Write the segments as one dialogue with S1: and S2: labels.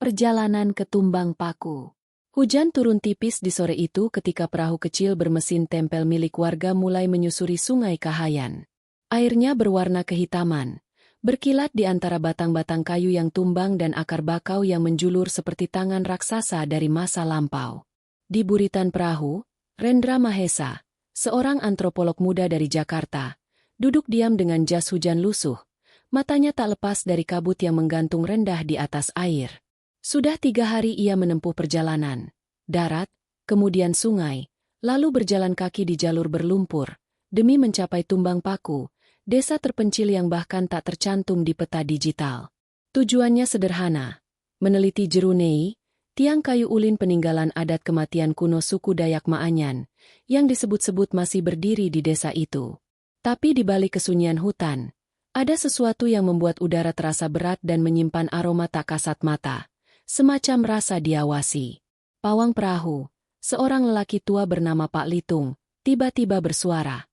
S1: Perjalanan ke Tumbang Paku. Hujan turun tipis di sore itu ketika perahu kecil bermesin tempel milik warga mulai menyusuri Sungai Kahayan. Airnya berwarna kehitaman, berkilat di antara batang-batang kayu yang tumbang dan akar bakau yang menjulur seperti tangan raksasa dari masa lampau. Di buritan perahu, Rendra Mahesa, seorang antropolog muda dari Jakarta, duduk diam dengan jas hujan lusuh. Matanya tak lepas dari kabut yang menggantung rendah di atas air. Sudah 3 hari ia menempuh perjalanan, darat, kemudian sungai, lalu berjalan kaki di jalur berlumpur, demi mencapai Tumbang Paku, desa terpencil yang bahkan tak tercantum di peta digital. Tujuannya sederhana, meneliti Jerunei, tiang kayu ulin peninggalan adat kematian kuno suku Dayak Maanyan, yang disebut-sebut masih berdiri di desa itu. Tapi di balik kesunyian hutan, ada sesuatu yang membuat udara terasa berat dan menyimpan aroma tak kasat mata. Semacam rasa diawasi. Pawang perahu, seorang lelaki tua bernama Pak Litung, tiba-tiba bersuara.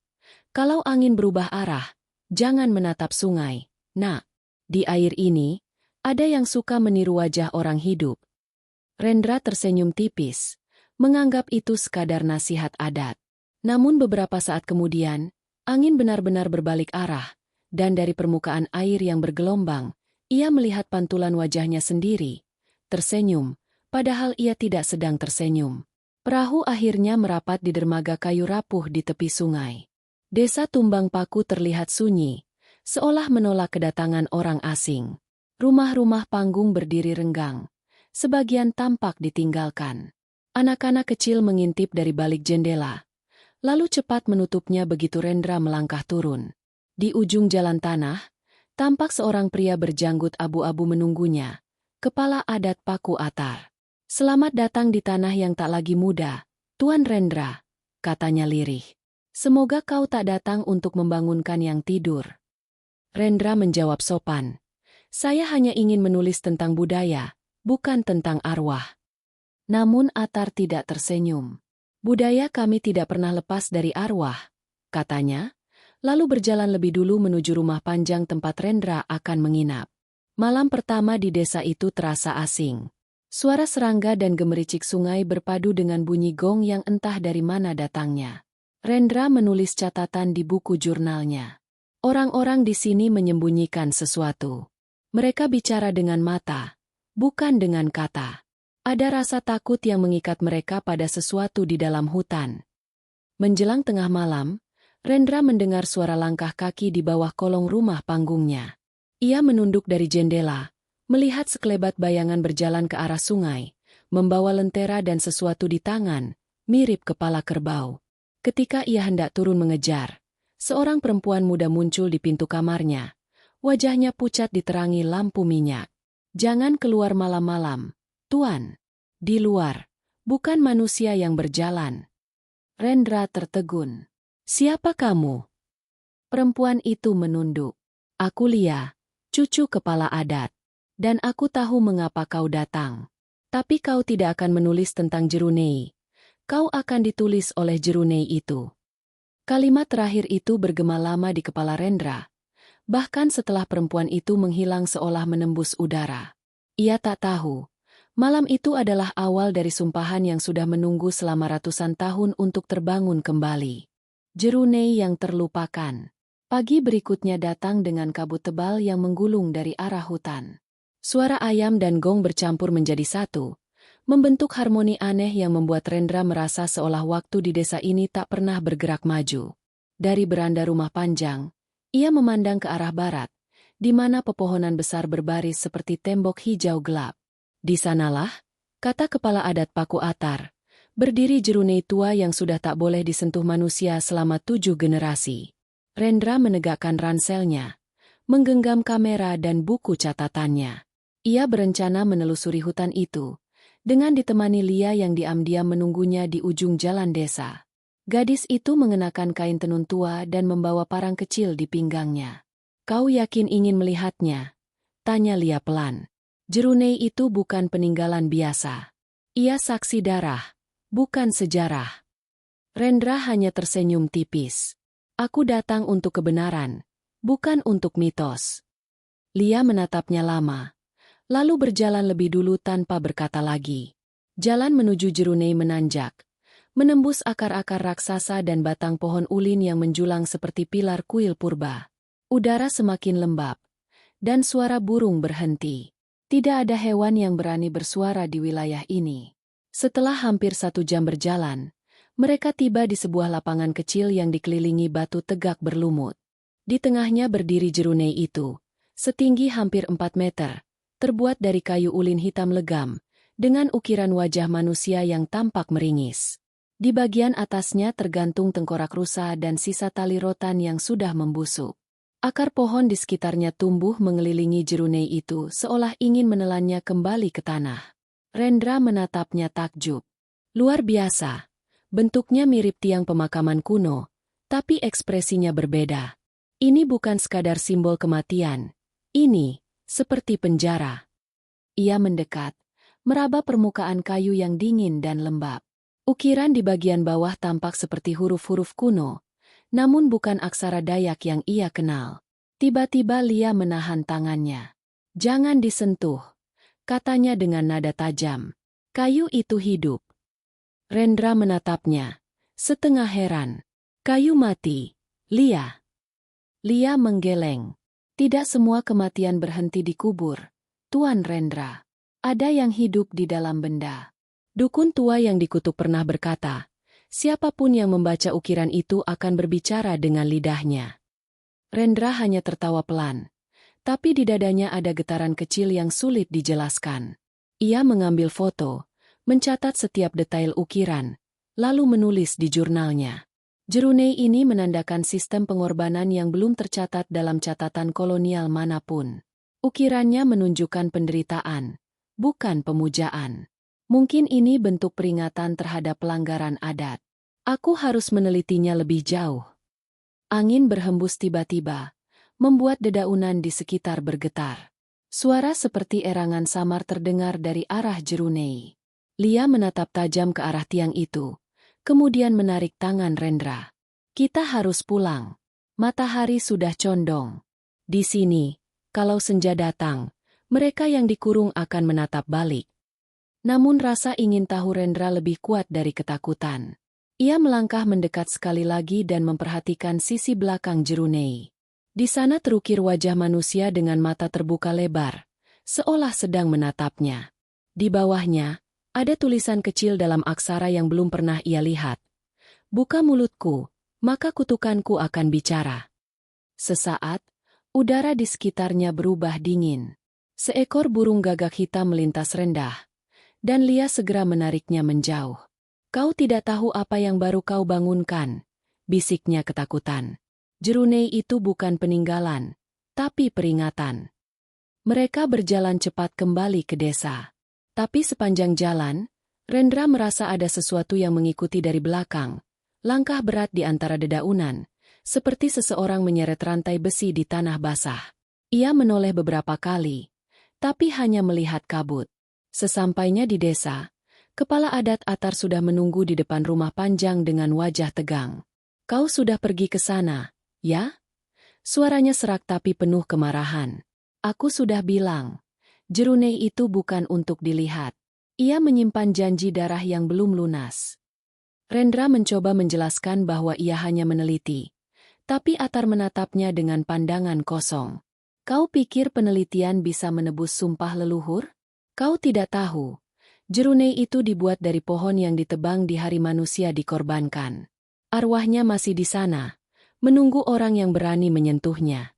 S1: Kalau angin berubah arah, jangan menatap sungai. Nak, di air ini, ada yang suka meniru wajah orang hidup. Rendra tersenyum tipis, menganggap itu sekadar nasihat adat. Namun beberapa saat kemudian, angin benar-benar berbalik arah, dan dari permukaan air yang bergelombang, ia melihat pantulan wajahnya sendiri. Tersenyum, padahal ia tidak sedang tersenyum. Perahu akhirnya merapat di dermaga kayu rapuh di tepi sungai. Desa Tumbang Paku terlihat sunyi, seolah menolak kedatangan orang asing. Rumah-rumah panggung berdiri renggang, sebagian tampak ditinggalkan. Anak-anak kecil mengintip dari balik jendela, lalu cepat menutupnya begitu Rendra melangkah turun. Di ujung jalan tanah, tampak seorang pria berjanggut abu-abu menunggunya. Kepala adat Paku Atar. Selamat datang di tanah yang tak lagi muda, Tuan Rendra, katanya lirih. Semoga kau tak datang untuk membangunkan yang tidur. Rendra menjawab sopan. Saya hanya ingin menulis tentang budaya, bukan tentang arwah. Namun Atar tidak tersenyum. Budaya kami tidak pernah lepas dari arwah, katanya, lalu berjalan lebih dulu menuju rumah panjang tempat Rendra akan menginap. Malam pertama di desa itu terasa asing. Suara serangga dan gemericik sungai berpadu dengan bunyi gong yang entah dari mana datangnya. Rendra menulis catatan di buku jurnalnya. Orang-orang di sini menyembunyikan sesuatu. Mereka bicara dengan mata, bukan dengan kata. Ada rasa takut yang mengikat mereka pada sesuatu di dalam hutan. Menjelang tengah malam, Rendra mendengar suara langkah kaki di bawah kolong rumah panggungnya. Ia menunduk dari jendela, melihat sekelebat bayangan berjalan ke arah sungai, membawa lentera dan sesuatu di tangan, mirip kepala kerbau. Ketika ia hendak turun mengejar, seorang perempuan muda muncul di pintu kamarnya. Wajahnya pucat diterangi lampu minyak. Jangan keluar malam-malam, Tuan. Di luar, bukan manusia yang berjalan. Rendra tertegun. Siapa kamu? Perempuan itu menunduk. Aku Lia, cucu kepala adat. Dan aku tahu mengapa kau datang. Tapi kau tidak akan menulis tentang Jerunei. Kau akan ditulis oleh Jerunei itu. Kalimat terakhir itu bergema lama di kepala Rendra. Bahkan setelah perempuan itu menghilang seolah menembus udara. Ia tak tahu. Malam itu adalah awal dari sumpahan yang sudah menunggu selama ratusan tahun untuk terbangun kembali. Jerunei yang terlupakan. Pagi berikutnya datang dengan kabut tebal yang menggulung dari arah hutan. Suara ayam dan gong bercampur menjadi satu, membentuk harmoni aneh yang membuat Rendra merasa seolah waktu di desa ini tak pernah bergerak maju. Dari beranda rumah panjang, ia memandang ke arah barat, di mana pepohonan besar berbaris seperti tembok hijau gelap. Di sanalah, kata kepala adat Paku Atar, berdiri Jerunei tua yang sudah tak boleh disentuh manusia selama 7 generasi. Rendra menegakkan ranselnya, menggenggam kamera dan buku catatannya. Ia berencana menelusuri hutan itu, dengan ditemani Lia yang diam-diam menunggunya di ujung jalan desa. Gadis itu mengenakan kain tenun tua dan membawa parang kecil di pinggangnya. Kau yakin ingin melihatnya? Tanya Lia pelan. Jerunei itu bukan peninggalan biasa. Ia saksi darah, bukan sejarah. Rendra hanya tersenyum tipis. Aku datang untuk kebenaran, bukan untuk mitos. Lia menatapnya lama, lalu berjalan lebih dulu tanpa berkata lagi. Jalan menuju Jerunei menanjak, menembus akar-akar raksasa dan batang pohon ulin yang menjulang seperti pilar kuil purba. Udara semakin lembab, dan suara burung berhenti. Tidak ada hewan yang berani bersuara di wilayah ini. Setelah hampir 1 jam berjalan, mereka tiba di sebuah lapangan kecil yang dikelilingi batu tegak berlumut. Di tengahnya berdiri Jerunei itu, setinggi hampir 4 meter, terbuat dari kayu ulin hitam legam, dengan ukiran wajah manusia yang tampak meringis. Di bagian atasnya tergantung tengkorak rusa dan sisa tali rotan yang sudah membusuk. Akar pohon di sekitarnya tumbuh mengelilingi Jerunei itu seolah ingin menelannya kembali ke tanah. Rendra menatapnya takjub. Luar biasa. Bentuknya mirip tiang pemakaman kuno, tapi ekspresinya berbeda. Ini bukan sekadar simbol kematian. Ini seperti penjara. Ia mendekat, meraba permukaan kayu yang dingin dan lembab. Ukiran di bagian bawah tampak seperti huruf-huruf kuno, namun bukan aksara Dayak yang ia kenal. Tiba-tiba Lia menahan tangannya. "Jangan disentuh," katanya dengan nada tajam. "Kayu itu hidup." Rendra menatapnya, setengah heran. "Kayu mati, Lia." Lia menggeleng. "Tidak semua kematian berhenti di kubur, Tuan Rendra. Ada yang hidup di dalam benda." Dukun tua yang dikutuk pernah berkata, siapapun yang membaca ukiran itu akan berbicara dengan lidahnya. Rendra hanya tertawa pelan, tapi di dadanya ada getaran kecil yang sulit dijelaskan. Ia mengambil foto, mencatat setiap detail ukiran, lalu menulis di jurnalnya. Jerunei ini menandakan sistem pengorbanan yang belum tercatat dalam catatan kolonial manapun. Ukirannya menunjukkan penderitaan, bukan pemujaan. Mungkin ini bentuk peringatan terhadap pelanggaran adat. Aku harus menelitinya lebih jauh. Angin berhembus tiba-tiba, membuat dedaunan di sekitar bergetar. Suara seperti erangan samar terdengar dari arah Jerunei. Lia menatap tajam ke arah tiang itu, kemudian menarik tangan Rendra. "Kita harus pulang. Matahari sudah condong. Di sini, kalau senja datang, mereka yang dikurung akan menatap balik." Namun rasa ingin tahu Rendra lebih kuat dari ketakutan. Ia melangkah mendekat sekali lagi dan memperhatikan sisi belakang Jerunei. Di sana terukir wajah manusia dengan mata terbuka lebar, seolah sedang menatapnya. Di bawahnya, ada tulisan kecil dalam aksara yang belum pernah ia lihat. "Buka mulutku, maka kutukanku akan bicara." Sesaat, udara di sekitarnya berubah dingin. Seekor burung gagak hitam melintas rendah, dan Lia segera menariknya menjauh. "Kau tidak tahu apa yang baru kau bangunkan," bisiknya ketakutan. "Jerunei itu bukan peninggalan, tapi peringatan." Mereka berjalan cepat kembali ke desa. Tapi sepanjang jalan, Rendra merasa ada sesuatu yang mengikuti dari belakang. Langkah berat di antara dedaunan, seperti seseorang menyeret rantai besi di tanah basah. Ia menoleh beberapa kali, tapi hanya melihat kabut. Sesampainya di desa, kepala adat Atar sudah menunggu di depan rumah panjang dengan wajah tegang. "Kau sudah pergi ke sana, ya?" Suaranya serak tapi penuh kemarahan. "Aku sudah bilang, Jerunei itu bukan untuk dilihat. Ia menyimpan janji darah yang belum lunas." Rendra mencoba menjelaskan bahwa ia hanya meneliti, tapi Atar menatapnya dengan pandangan kosong. "Kau pikir penelitian bisa menebus sumpah leluhur? Kau tidak tahu, Jerunei itu dibuat dari pohon yang ditebang di hari manusia dikorbankan. Arwahnya masih di sana, menunggu orang yang berani menyentuhnya."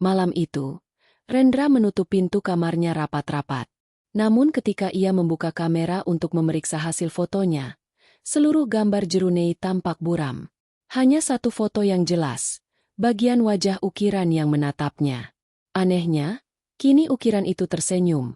S1: Malam itu, Rendra menutup pintu kamarnya rapat-rapat. Namun ketika ia membuka kamera untuk memeriksa hasil fotonya, seluruh gambar Jerunei tampak buram. Hanya satu foto yang jelas, bagian wajah ukiran yang menatapnya. Anehnya, kini ukiran itu tersenyum.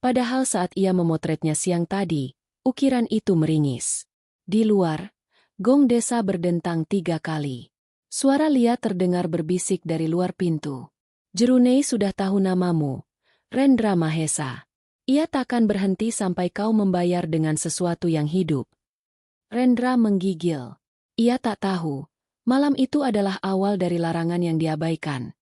S1: Padahal saat ia memotretnya siang tadi, ukiran itu meringis. Di luar, gong desa berdentang 3 kali. Suara Lia terdengar berbisik dari luar pintu. "Jerunei sudah tahu namamu, Rendra Mahesa. Ia takkan berhenti sampai kau membayar dengan sesuatu yang hidup." Rendra menggigil. Ia tak tahu, malam itu adalah awal dari larangan yang diabaikan.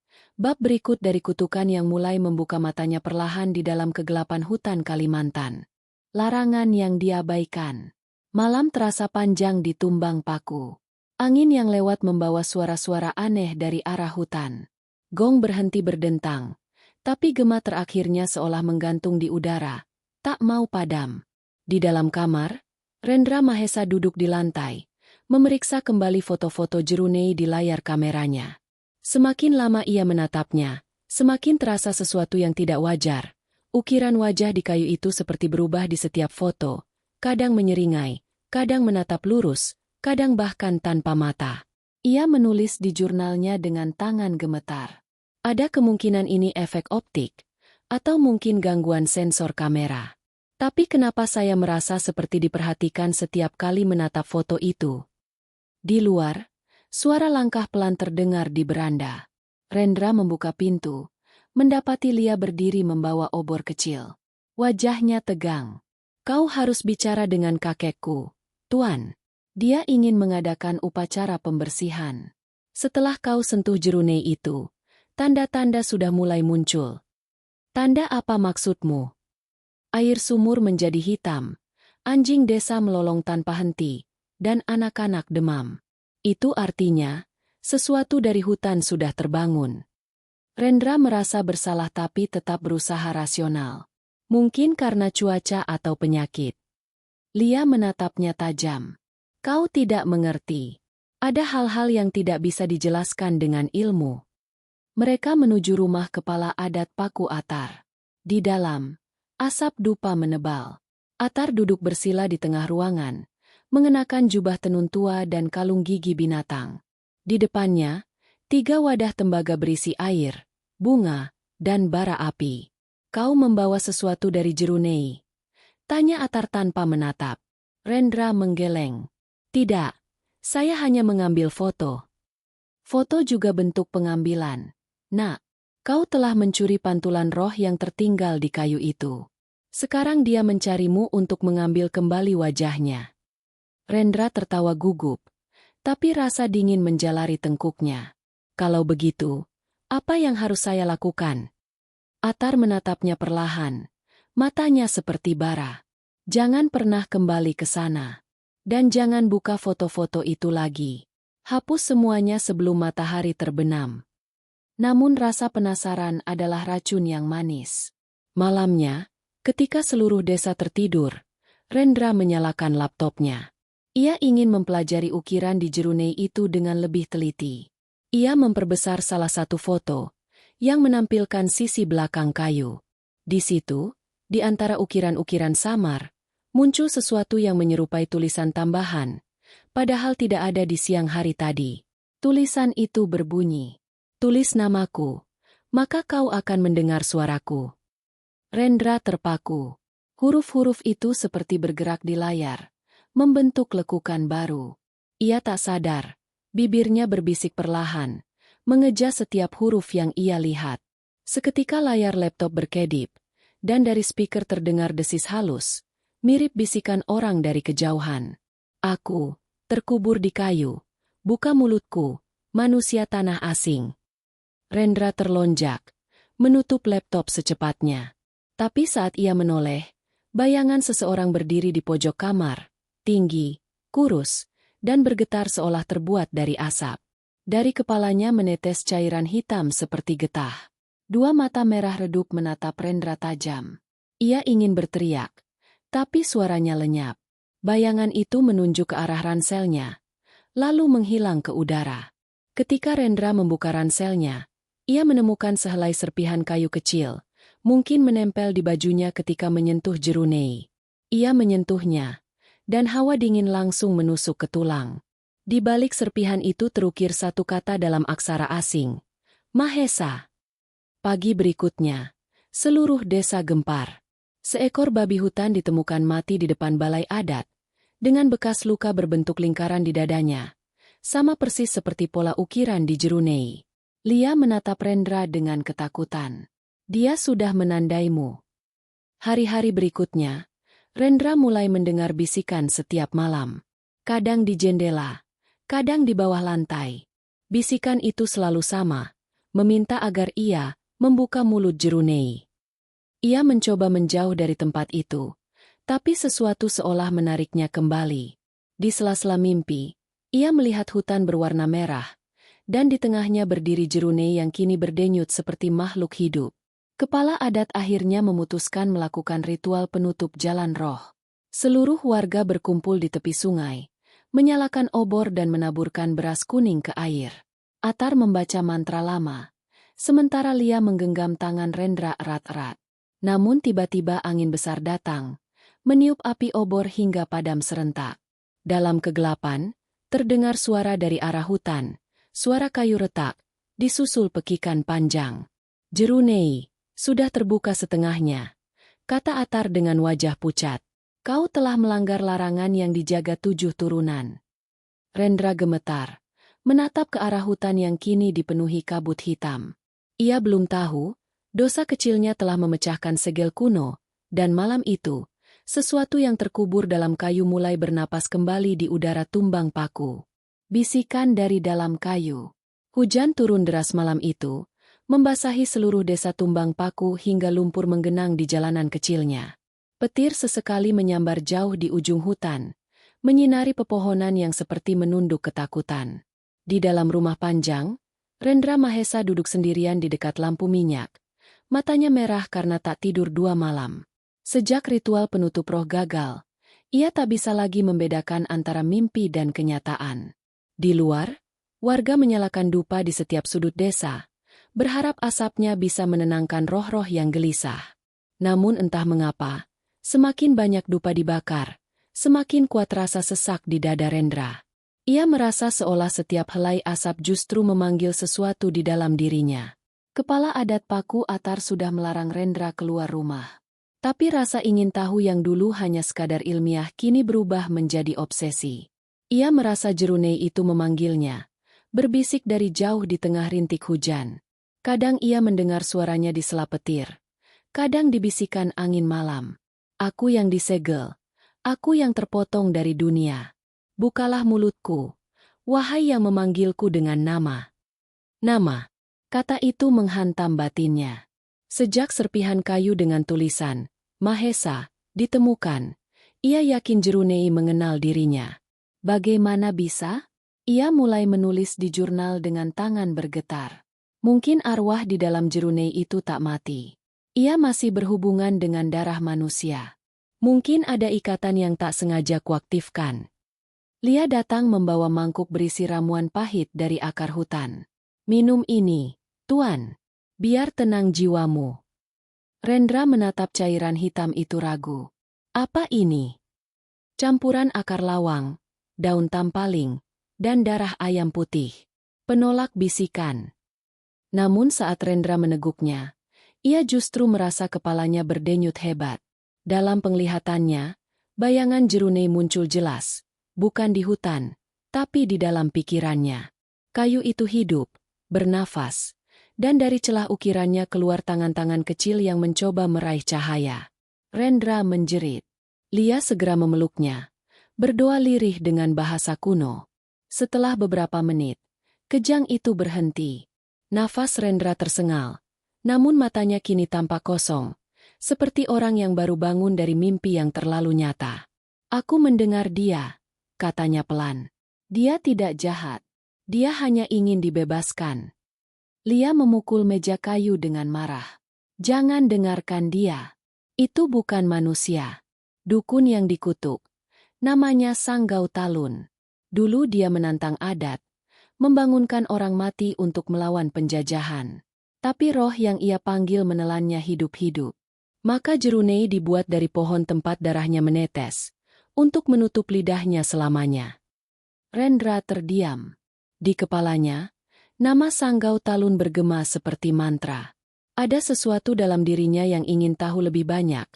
S1: Bab berikut dari kutukan yang mulai membuka matanya perlahan di dalam kegelapan hutan Kalimantan. Larangan yang diabaikan. Malam terasa panjang di Tumbang Paku. Angin yang lewat membawa suara-suara aneh dari arah hutan. Gong berhenti berdentang, tapi gema terakhirnya seolah menggantung di udara, tak mau padam. Di dalam kamar, Rendra Mahesa duduk di lantai, memeriksa kembali foto-foto Jerunei di layar kameranya. Semakin lama ia menatapnya, semakin terasa sesuatu yang tidak wajar. Ukiran wajah di kayu itu seperti berubah di setiap foto, kadang menyeringai, kadang menatap lurus, kadang bahkan tanpa mata. Ia menulis di jurnalnya dengan tangan gemetar. Ada kemungkinan ini efek optik, atau mungkin gangguan sensor kamera. Tapi kenapa saya merasa seperti diperhatikan setiap kali menatap foto itu? Di luar, suara langkah pelan terdengar di beranda. Rendra membuka pintu, mendapati Lia berdiri membawa obor kecil. Wajahnya tegang. Kau harus bicara dengan kakekku, Tuan. Dia ingin mengadakan upacara pembersihan. Setelah kau sentuh Jerunei itu, tanda-tanda sudah mulai muncul. Tanda apa maksudmu? Air sumur menjadi hitam, anjing desa melolong tanpa henti, dan anak-anak demam. Itu artinya, sesuatu dari hutan sudah terbangun. Rendra merasa bersalah tapi tetap berusaha rasional. Mungkin karena cuaca atau penyakit. Lia menatapnya tajam. Kau tidak mengerti. Ada hal-hal yang tidak bisa dijelaskan dengan ilmu. Mereka menuju rumah kepala adat Paku Atar. Di dalam, asap dupa menebal. Atar duduk bersila di tengah ruangan, mengenakan jubah tenun tua dan kalung gigi binatang. Di depannya, 3 wadah tembaga berisi air, bunga, dan bara api. Kau membawa sesuatu dari Jerunei? Tanya Atar tanpa menatap. Rendra menggeleng. Tidak, saya hanya mengambil foto. Foto juga bentuk pengambilan. Nak, kau telah mencuri pantulan roh yang tertinggal di kayu itu. Sekarang dia mencarimu untuk mengambil kembali wajahnya. Rendra tertawa gugup, tapi rasa dingin menjalari tengkuknya. Kalau begitu, apa yang harus saya lakukan? Atar menatapnya perlahan, matanya seperti bara. Jangan pernah kembali ke sana. Dan jangan buka foto-foto itu lagi. Hapus semuanya sebelum matahari terbenam. Namun rasa penasaran adalah racun yang manis. Malamnya, ketika seluruh desa tertidur, Rendra menyalakan laptopnya. Ia ingin mempelajari ukiran di Jerunei itu dengan lebih teliti. Ia memperbesar salah satu foto, yang menampilkan sisi belakang kayu. Di situ, di antara ukiran-ukiran samar, muncul sesuatu yang menyerupai tulisan tambahan, padahal tidak ada di siang hari tadi. Tulisan itu berbunyi, "Tulis namaku, maka kau akan mendengar suaraku." Rendra terpaku. Huruf-huruf itu seperti bergerak di layar, membentuk lekukan baru. Ia tak sadar, bibirnya berbisik perlahan, mengeja setiap huruf yang ia lihat. Seketika layar laptop berkedip, dan dari speaker terdengar desis halus, mirip bisikan orang dari kejauhan. Aku, terkubur di kayu. Buka mulutku, manusia tanah asing. Rendra terlonjak, menutup laptop secepatnya. Tapi saat ia menoleh, bayangan seseorang berdiri di pojok kamar, tinggi, kurus, dan bergetar seolah terbuat dari asap. Dari kepalanya menetes cairan hitam seperti getah. 2 mata merah redup menatap Rendra tajam. Ia ingin berteriak, tapi suaranya lenyap. Bayangan itu menunjuk ke arah ranselnya, lalu menghilang ke udara. Ketika Rendra membuka ranselnya, ia menemukan sehelai serpihan kayu kecil, mungkin menempel di bajunya ketika menyentuh Jerunei. Ia menyentuhnya, dan hawa dingin langsung menusuk ke tulang. Di balik serpihan itu terukir satu kata dalam aksara asing, Mahesa. Pagi berikutnya, seluruh desa gempar. Seekor babi hutan ditemukan mati di depan balai adat, dengan bekas luka berbentuk lingkaran di dadanya, sama persis seperti pola ukiran di Jerunei. Lia menatap Rendra dengan ketakutan. Dia sudah menandaimu. Hari-hari berikutnya, Rendra mulai mendengar bisikan setiap malam. Kadang di jendela, kadang di bawah lantai. Bisikan itu selalu sama, meminta agar ia membuka mulut Jerunei. Ia mencoba menjauh dari tempat itu, tapi sesuatu seolah menariknya kembali. Di sela-sela mimpi, ia melihat hutan berwarna merah, dan di tengahnya berdiri Jerunei yang kini berdenyut seperti makhluk hidup. Kepala adat akhirnya memutuskan melakukan ritual penutup jalan roh. Seluruh warga berkumpul di tepi sungai, menyalakan obor dan menaburkan beras kuning ke air. Atar membaca mantra lama, sementara Lia menggenggam tangan Rendra erat-erat. Namun tiba-tiba angin besar datang, meniup api obor hingga padam serentak. Dalam kegelapan, terdengar suara dari arah hutan, suara kayu retak, disusul pekikan panjang. Jerunei, sudah terbuka setengahnya, kata Atar dengan wajah pucat. Kau telah melanggar larangan yang dijaga 7 turunan. Rendra gemetar, menatap ke arah hutan yang kini dipenuhi kabut hitam. Ia belum tahu, dosa kecilnya telah memecahkan segel kuno, dan malam itu, sesuatu yang terkubur dalam kayu mulai bernapas kembali di udara Tumbang Paku. Bisikan dari dalam kayu. Hujan turun deras malam itu, membasahi seluruh desa Tumbang Paku hingga lumpur menggenang di jalanan kecilnya. Petir sesekali menyambar jauh di ujung hutan, menyinari pepohonan yang seperti menunduk ketakutan. Di dalam rumah panjang, Rendra Mahesa duduk sendirian di dekat lampu minyak. Matanya merah karena tak tidur 2 malam. Sejak ritual penutup roh gagal, ia tak bisa lagi membedakan antara mimpi dan kenyataan. Di luar, warga menyalakan dupa di setiap sudut desa, berharap asapnya bisa menenangkan roh-roh yang gelisah. Namun entah mengapa, semakin banyak dupa dibakar, semakin kuat rasa sesak di dada Rendra. Ia merasa seolah setiap helai asap justru memanggil sesuatu di dalam dirinya. Kepala adat Paku Atar sudah melarang Rendra keluar rumah. Tapi rasa ingin tahu yang dulu hanya sekadar ilmiah kini berubah menjadi obsesi. Ia merasa Jerunei itu memanggilnya, berbisik dari jauh di tengah rintik hujan. Kadang ia mendengar suaranya di sela petir, kadang dibisikan angin malam. Aku yang disegel, aku yang terpotong dari dunia. Bukalah mulutku, wahai yang memanggilku dengan nama. Nama, kata itu menghantam batinnya. Sejak serpihan kayu dengan tulisan, Mahesa, ditemukan, ia yakin Jerunei mengenal dirinya. Bagaimana bisa? Ia mulai menulis di jurnal dengan tangan bergetar. Mungkin arwah di dalam Jerunei itu tak mati. Ia masih berhubungan dengan darah manusia. Mungkin ada ikatan yang tak sengaja kuaktifkan. Lia datang membawa mangkuk berisi ramuan pahit dari akar hutan. Minum ini, Tuan. Biar tenang jiwamu. Rendra menatap cairan hitam itu ragu. Apa ini? Campuran akar lawang, daun tampaling, dan darah ayam putih. Penolak bisikan. Namun saat Rendra meneguknya, ia justru merasa kepalanya berdenyut hebat. Dalam penglihatannya, bayangan Jerunei muncul jelas, bukan di hutan, tapi di dalam pikirannya. Kayu itu hidup, bernafas, dan dari celah ukirannya keluar tangan-tangan kecil yang mencoba meraih cahaya. Rendra menjerit. Lia segera memeluknya, berdoa lirih dengan bahasa kuno. Setelah beberapa menit, kejang itu berhenti. Nafas Rendra tersengal, namun matanya kini tampak kosong, seperti orang yang baru bangun dari mimpi yang terlalu nyata. Aku mendengar dia, katanya pelan. Dia tidak jahat, dia hanya ingin dibebaskan. Lia memukul meja kayu dengan marah. Jangan dengarkan dia. Itu bukan manusia. Dukun yang dikutuk. Namanya Sanggau Talun. Dulu dia menantang adat, membangunkan orang mati untuk melawan penjajahan. Tapi roh yang ia panggil menelannya hidup-hidup. Maka Jerunei dibuat dari pohon tempat darahnya menetes, untuk menutup lidahnya selamanya. Rendra terdiam. Di kepalanya, nama Sanggau Talun bergema seperti mantra. Ada sesuatu dalam dirinya yang ingin tahu lebih banyak,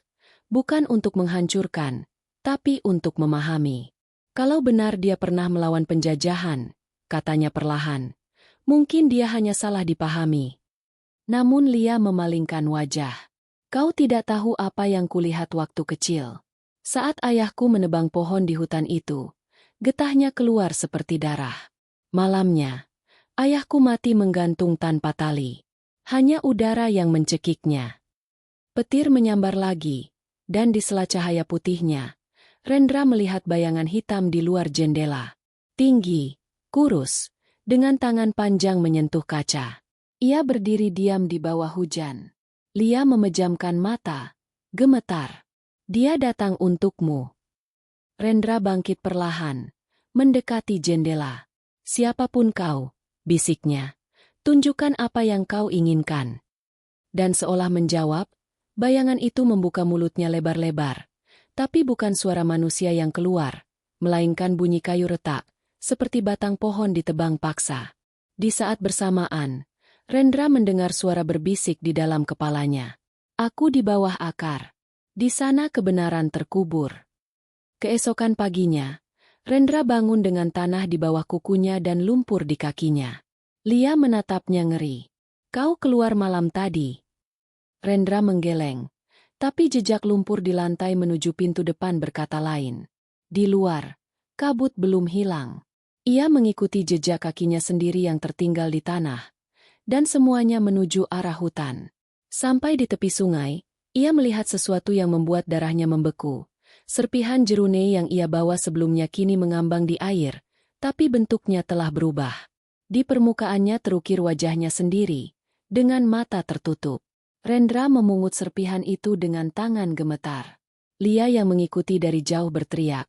S1: bukan untuk menghancurkan, tapi untuk memahami. Kalau benar dia pernah melawan penjajahan, katanya perlahan, mungkin dia hanya salah dipahami. Namun Lia memalingkan wajah. Kau tidak tahu apa yang kulihat waktu kecil. Saat ayahku menebang pohon di hutan itu, getahnya keluar seperti darah. Malamnya, Ayahku mati menggantung tanpa tali. Hanya udara yang mencekiknya. Petir menyambar lagi, dan di sela cahaya putihnya, Rendra melihat bayangan hitam di luar jendela. Tinggi, kurus, dengan tangan panjang menyentuh kaca. Ia berdiri diam di bawah hujan. Lia memejamkan mata, gemetar. Dia datang untukmu. Rendra bangkit perlahan, mendekati jendela. Siapapun kau, bisiknya. Tunjukkan apa yang kau inginkan. Dan seolah menjawab, bayangan itu membuka mulutnya lebar-lebar. Tapi bukan suara manusia yang keluar, melainkan bunyi kayu retak, seperti batang pohon ditebang paksa. Di saat bersamaan, Rendra mendengar suara berbisik di dalam kepalanya. Aku di bawah akar. Di sana kebenaran terkubur. Keesokan paginya, Rendra bangun dengan tanah di bawah kukunya dan lumpur di kakinya. Lia menatapnya ngeri. Kau keluar malam tadi. Rendra menggeleng, tapi jejak lumpur di lantai menuju pintu depan berkata lain. Di luar, kabut belum hilang. Ia mengikuti jejak kakinya sendiri yang tertinggal di tanah, dan semuanya menuju arah hutan. Sampai di tepi sungai, ia melihat sesuatu yang membuat darahnya membeku. Serpihan jerunei yang ia bawa sebelumnya kini mengambang di air, tapi bentuknya telah berubah. Di permukaannya terukir wajahnya sendiri, dengan mata tertutup. Rendra memungut serpihan itu dengan tangan gemetar. Lia yang mengikuti dari jauh berteriak,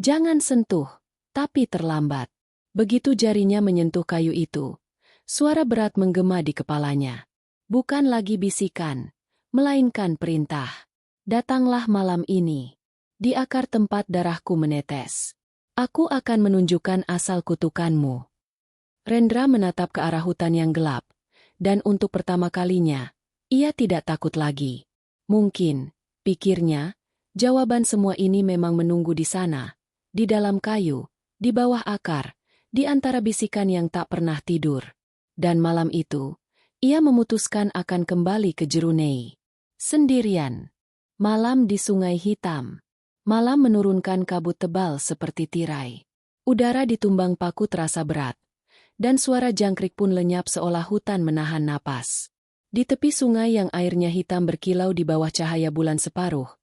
S1: "Jangan sentuh!" Tapi terlambat. Begitu jarinya menyentuh kayu itu, suara berat menggema di kepalanya. Bukan lagi bisikan, melainkan perintah. Datanglah malam ini. Di akar tempat darahku menetes. Aku akan menunjukkan asal kutukanmu. Rendra menatap ke arah hutan yang gelap, dan untuk pertama kalinya, ia tidak takut lagi. Mungkin, pikirnya, jawaban semua ini memang menunggu di sana, di dalam kayu, di bawah akar, di antara bisikan yang tak pernah tidur. Dan malam itu, ia memutuskan akan kembali ke Jerunei. Sendirian. Malam di Sungai Hitam. Malam menurunkan kabut tebal seperti tirai. Udara di Tumbang Paku terasa berat, dan suara jangkrik pun lenyap seolah hutan menahan napas. Di tepi sungai yang airnya hitam berkilau di bawah cahaya bulan separuh,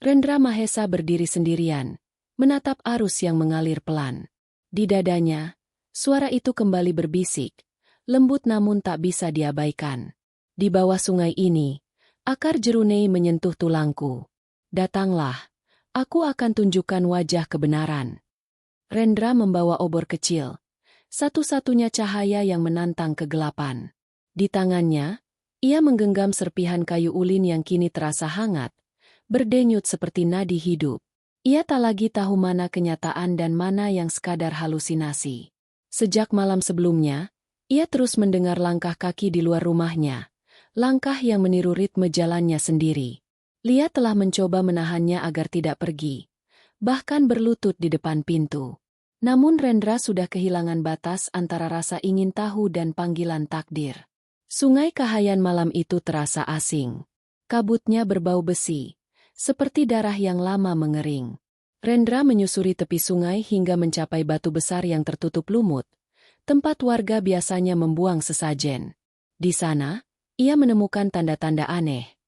S1: Rendra Mahesa berdiri sendirian, menatap arus yang mengalir pelan. Di dadanya, suara itu kembali berbisik, lembut namun tak bisa diabaikan. Di bawah sungai ini, akar jerunei menyentuh tulangku. Datanglah. Aku akan tunjukkan wajah kebenaran. Rendra membawa obor kecil, satu-satunya cahaya yang menantang kegelapan. Di tangannya, ia menggenggam serpihan kayu ulin yang kini terasa hangat, berdenyut seperti nadi hidup. Ia tak lagi tahu mana kenyataan dan mana yang sekadar halusinasi. Sejak malam sebelumnya, ia terus mendengar langkah kaki di luar rumahnya, langkah yang meniru ritme jalannya sendiri. Lia telah mencoba menahannya agar tidak pergi, bahkan berlutut di depan pintu. Namun Rendra sudah kehilangan batas antara rasa ingin tahu dan panggilan takdir. Sungai Kahayan malam itu terasa asing. Kabutnya berbau besi, seperti darah yang lama mengering. Rendra menyusuri tepi sungai hingga mencapai batu besar yang tertutup lumut, tempat warga biasanya membuang sesajen. Di sana, ia menemukan tanda-tanda aneh.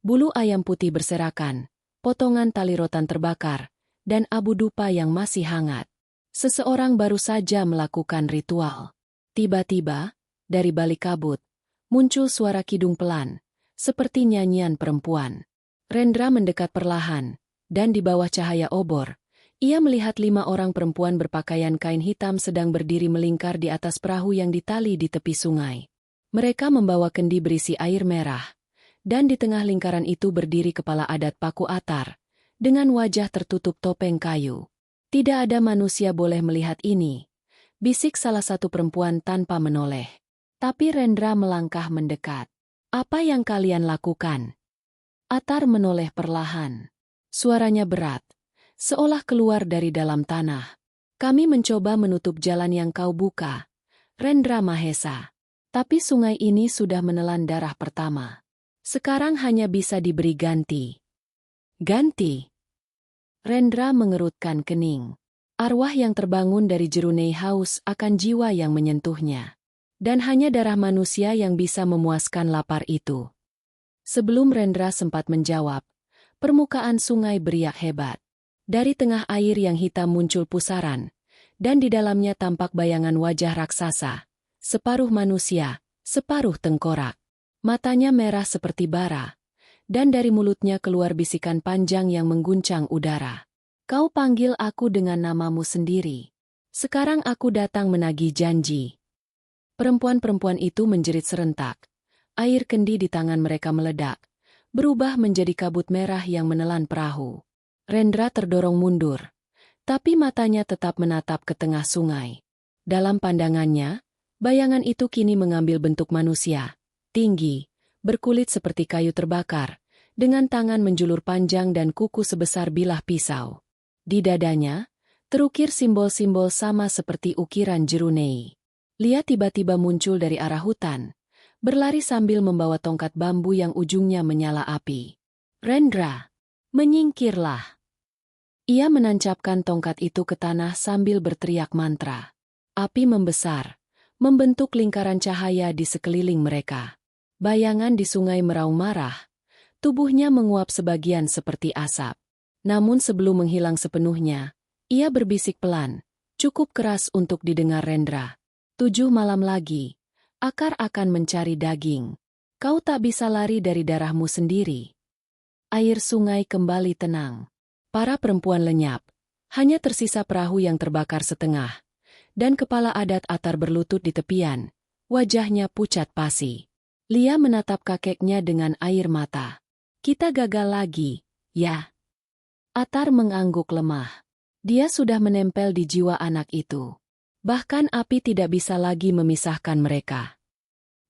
S1: Bulu ayam putih berserakan, potongan tali rotan terbakar, dan abu dupa yang masih hangat. Seseorang baru saja melakukan ritual. Tiba-tiba, dari balik kabut, muncul suara kidung pelan, seperti nyanyian perempuan. Rendra mendekat perlahan, dan di bawah cahaya obor, ia melihat 5 orang perempuan berpakaian kain hitam sedang berdiri melingkar di atas perahu yang ditali di tepi sungai. Mereka membawa kendi berisi air merah. Dan di tengah lingkaran itu berdiri kepala adat Paku Atar, dengan wajah tertutup topeng kayu. Tidak ada manusia boleh melihat ini, bisik salah satu perempuan tanpa menoleh. Tapi Rendra melangkah mendekat. Apa yang kalian lakukan? Atar menoleh perlahan. Suaranya berat, seolah keluar dari dalam tanah. Kami mencoba menutup jalan yang kau buka, Rendra Mahesa. Tapi sungai ini sudah menelan darah pertama. Sekarang hanya bisa diberi ganti. Ganti. Rendra mengerutkan kening. Arwah yang terbangun dari jerunei haus akan jiwa yang menyentuhnya. Dan hanya darah manusia yang bisa memuaskan lapar itu. Sebelum Rendra sempat menjawab, permukaan sungai beriak hebat. Dari tengah air yang hitam muncul pusaran, dan di dalamnya tampak bayangan wajah raksasa, separuh manusia, separuh tengkorak. Matanya merah seperti bara, dan dari mulutnya keluar bisikan panjang yang mengguncang udara. Kau panggil aku dengan namamu sendiri. Sekarang aku datang menagih janji. Perempuan-perempuan itu menjerit serentak. Air kendi di tangan mereka meledak, berubah menjadi kabut merah yang menelan perahu. Rendra terdorong mundur, tapi matanya tetap menatap ke tengah sungai. Dalam pandangannya, bayangan itu kini mengambil bentuk manusia, tinggi, berkulit seperti kayu terbakar, dengan tangan menjulur panjang dan kuku sebesar bilah pisau. Di dadanya, terukir simbol-simbol sama seperti ukiran Jerunei. Lia tiba-tiba muncul dari arah hutan, berlari sambil membawa tongkat bambu yang ujungnya menyala api. Rendra, menyingkirlah. Ia menancapkan tongkat itu ke tanah sambil berteriak mantra. Api membesar, membentuk lingkaran cahaya di sekeliling mereka. Bayangan di sungai meraung marah, tubuhnya menguap sebagian seperti asap. Namun sebelum menghilang sepenuhnya, ia berbisik pelan, cukup keras untuk didengar Rendra. 7 malam lagi, akar akan mencari daging. Kau tak bisa lari dari darahmu sendiri. Air sungai kembali tenang. Para perempuan lenyap. Hanya tersisa perahu yang terbakar setengah. Dan kepala adat Atar berlutut di tepian. Wajahnya pucat pasi. Lia menatap kakeknya dengan air mata. Kita gagal lagi, ya. Atar mengangguk lemah. Dia sudah menempel di jiwa anak itu. Bahkan api tidak bisa lagi memisahkan mereka.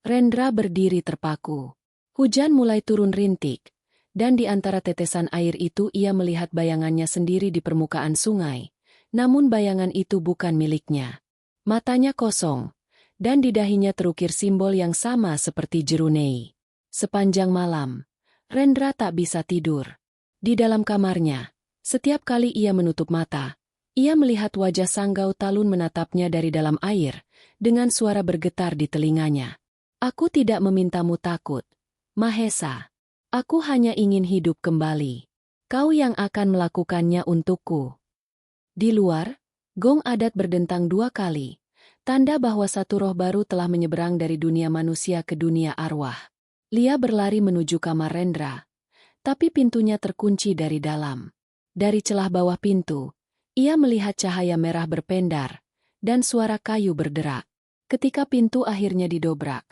S1: Rendra berdiri terpaku. Hujan mulai turun rintik, dan di antara tetesan air itu ia melihat bayangannya sendiri di permukaan sungai. Namun bayangan itu bukan miliknya. Matanya kosong, dan di dahinya terukir simbol yang sama seperti Jerunei. Sepanjang malam, Rendra tak bisa tidur. Di dalam kamarnya, setiap kali ia menutup mata, ia melihat wajah Sanggau Talun menatapnya dari dalam air, dengan suara bergetar di telinganya. Aku tidak memintamu takut, Mahesa. Aku hanya ingin hidup kembali. Kau yang akan melakukannya untukku. Di luar, gong adat berdentang 2 kali, tanda bahwa satu roh baru telah menyeberang dari dunia manusia ke dunia arwah. Lia berlari menuju kamar Rendra, tapi pintunya terkunci dari dalam. Dari celah bawah pintu, ia melihat cahaya merah berpendar, dan suara kayu berderak. Ketika pintu akhirnya didobrak,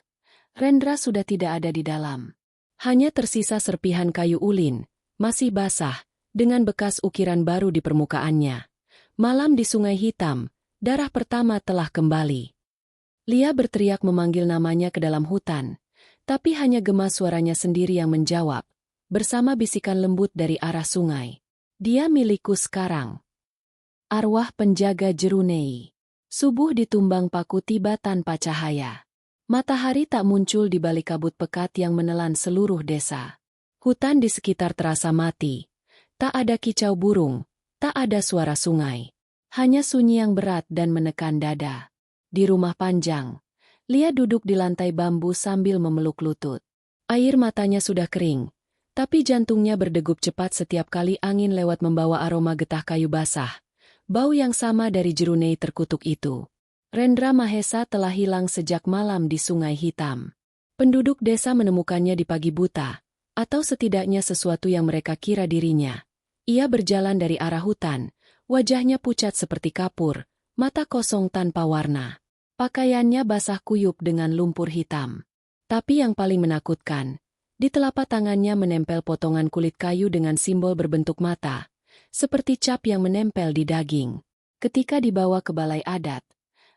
S1: Rendra sudah tidak ada di dalam. Hanya tersisa serpihan kayu ulin, masih basah, dengan bekas ukiran baru di permukaannya. Malam di Sungai Hitam, darah pertama telah kembali. Lia berteriak memanggil namanya ke dalam hutan, tapi hanya gema suaranya sendiri yang menjawab, bersama bisikan lembut dari arah sungai. Dia milikku sekarang. Arwah penjaga Jerunei. Subuh ditumbang paku tiba tanpa cahaya. Matahari tak muncul di balik kabut pekat yang menelan seluruh desa. Hutan di sekitar terasa mati. Tak ada kicau burung, tak ada suara sungai. Hanya sunyi yang berat dan menekan dada. Di rumah panjang, Lia duduk di lantai bambu sambil memeluk lutut. Air matanya sudah kering, tapi jantungnya berdegup cepat setiap kali angin lewat membawa aroma getah kayu basah. Bau yang sama dari Jerunei terkutuk itu. Rendra Mahesa telah hilang sejak malam di Sungai Hitam. Penduduk desa menemukannya di pagi buta, atau setidaknya sesuatu yang mereka kira dirinya. Ia berjalan dari arah hutan, wajahnya pucat seperti kapur, mata kosong tanpa warna. Pakaiannya basah kuyup dengan lumpur hitam. Tapi yang paling menakutkan, di telapak tangannya menempel potongan kulit kayu dengan simbol berbentuk mata, seperti cap yang menempel di daging. Ketika dibawa ke balai adat,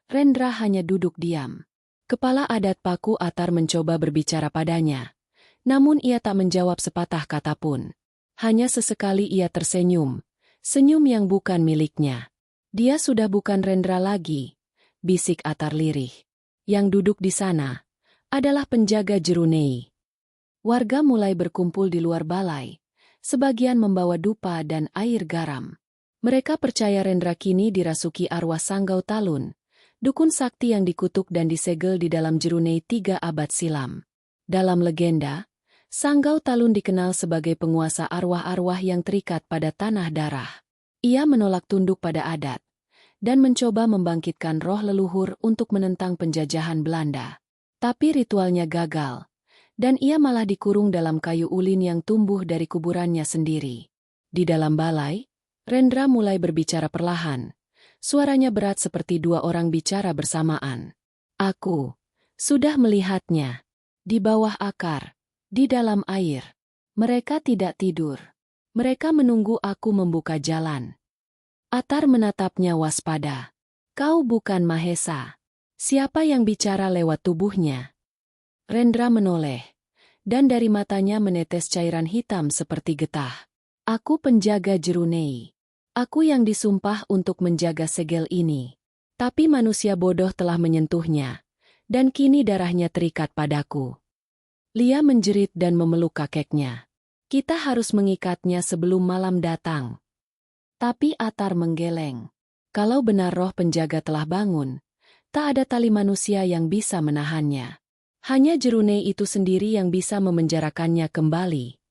S1: Rendra hanya duduk diam. Kepala adat Paku Atar mencoba berbicara padanya, namun ia tak menjawab sepatah kata pun. Hanya sesekali ia tersenyum, senyum yang bukan miliknya. Dia sudah bukan Rendra lagi, bisik Atar lirih. Yang duduk di sana adalah penjaga Jerunei. Warga mulai berkumpul di luar balai. Sebagian membawa dupa dan air garam. Mereka percaya Rendra kini dirasuki arwah Sanggau Talun, dukun sakti yang dikutuk dan disegel di dalam Jerunei 3 abad silam. Dalam legenda, Sanggau Talun dikenal sebagai penguasa arwah-arwah yang terikat pada tanah darah. Ia menolak tunduk pada adat dan mencoba membangkitkan roh leluhur untuk menentang penjajahan Belanda. Tapi ritualnya gagal, dan ia malah dikurung dalam kayu ulin yang tumbuh dari kuburannya sendiri. Di dalam balai, Rendra mulai berbicara perlahan. Suaranya berat seperti 2 orang bicara bersamaan. Aku sudah melihatnya. Di bawah akar, di dalam air. Mereka tidak tidur. Mereka menunggu aku membuka jalan. Atar menatapnya waspada. Kau bukan Mahesa. Siapa yang bicara lewat tubuhnya? Rendra menoleh, dan dari matanya menetes cairan hitam seperti getah. Aku penjaga Jerunei. Aku yang disumpah untuk menjaga segel ini. Tapi manusia bodoh telah menyentuhnya, dan kini darahnya terikat padaku. Lia menjerit dan memeluk kakeknya. Kita harus mengikatnya sebelum malam datang. Tapi Atar menggeleng. Kalau benar roh penjaga telah bangun, tak ada tali manusia yang bisa menahannya. Hanya Jerunei itu sendiri yang bisa memenjarakannya kembali.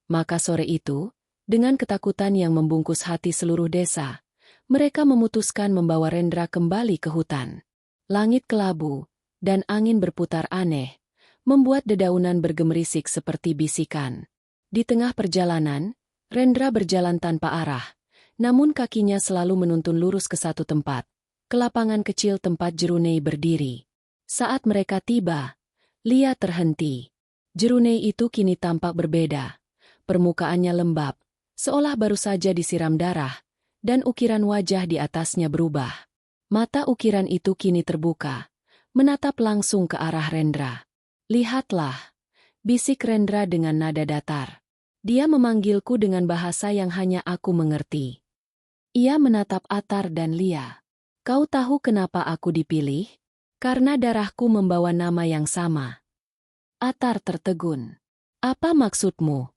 S1: Maka sore itu, dengan ketakutan yang membungkus hati seluruh desa, mereka memutuskan membawa Rendra kembali ke hutan. Langit kelabu, dan angin berputar aneh, membuat dedaunan bergemerisik seperti bisikan. Di tengah perjalanan, Rendra berjalan tanpa arah, namun kakinya selalu menuntun lurus ke satu tempat, ke lapangan kecil tempat Jerunei berdiri. Saat mereka tiba, Lia terhenti. Jerunei itu kini tampak berbeda. Permukaannya lembab, seolah baru saja disiram darah, dan ukiran wajah di atasnya berubah. Mata ukiran itu kini terbuka, menatap langsung ke arah Rendra. Lihatlah, bisik Rendra dengan nada datar. Dia memanggilku dengan bahasa yang hanya aku mengerti. Ia menatap Atar dan Lia. Kau tahu kenapa aku dipilih? Karena darahku membawa nama yang sama. Atar tertegun. Apa maksudmu?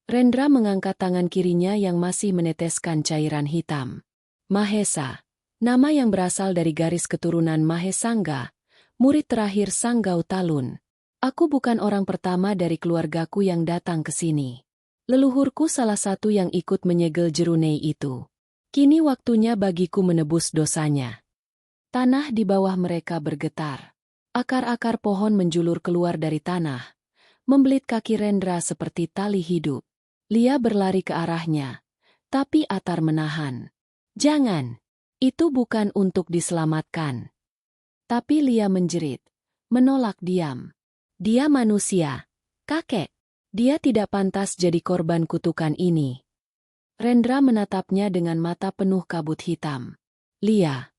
S1: Rendra mengangkat tangan kirinya yang masih meneteskan cairan hitam. Mahesa, nama yang berasal dari garis keturunan Mahesangga, murid terakhir Sanggau Talun. Aku bukan orang pertama dari keluargaku yang datang ke sini. Leluhurku salah satu yang ikut menyegel Jerunei itu. Kini waktunya bagiku menebus dosanya. Tanah di bawah mereka bergetar. Akar-akar pohon menjulur keluar dari tanah, membelit kaki Rendra seperti tali hidup. Lia berlari ke arahnya, tapi Atar menahan. Jangan, itu bukan untuk diselamatkan. Tapi Lia menjerit, menolak diam. Dia manusia, kakek. Dia tidak pantas jadi korban kutukan ini. Rendra menatapnya dengan mata penuh kabut hitam. Lia,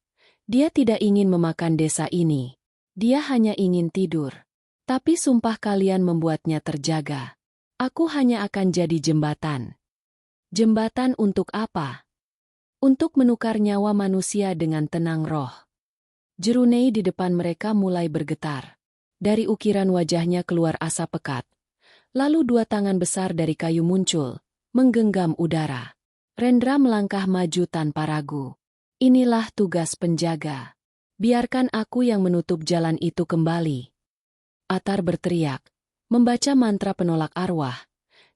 S1: dia tidak ingin memakan desa ini. Dia hanya ingin tidur. Tapi sumpah kalian membuatnya terjaga. Aku hanya akan jadi jembatan. Jembatan untuk apa? Untuk menukar nyawa manusia dengan tenang roh. Jerunei di depan mereka mulai bergetar. Dari ukiran wajahnya keluar asap pekat. Lalu 2 tangan besar dari kayu muncul, menggenggam udara. Rendra melangkah maju tanpa ragu. Inilah tugas penjaga. Biarkan aku yang menutup jalan itu kembali. Atar berteriak, membaca mantra penolak arwah,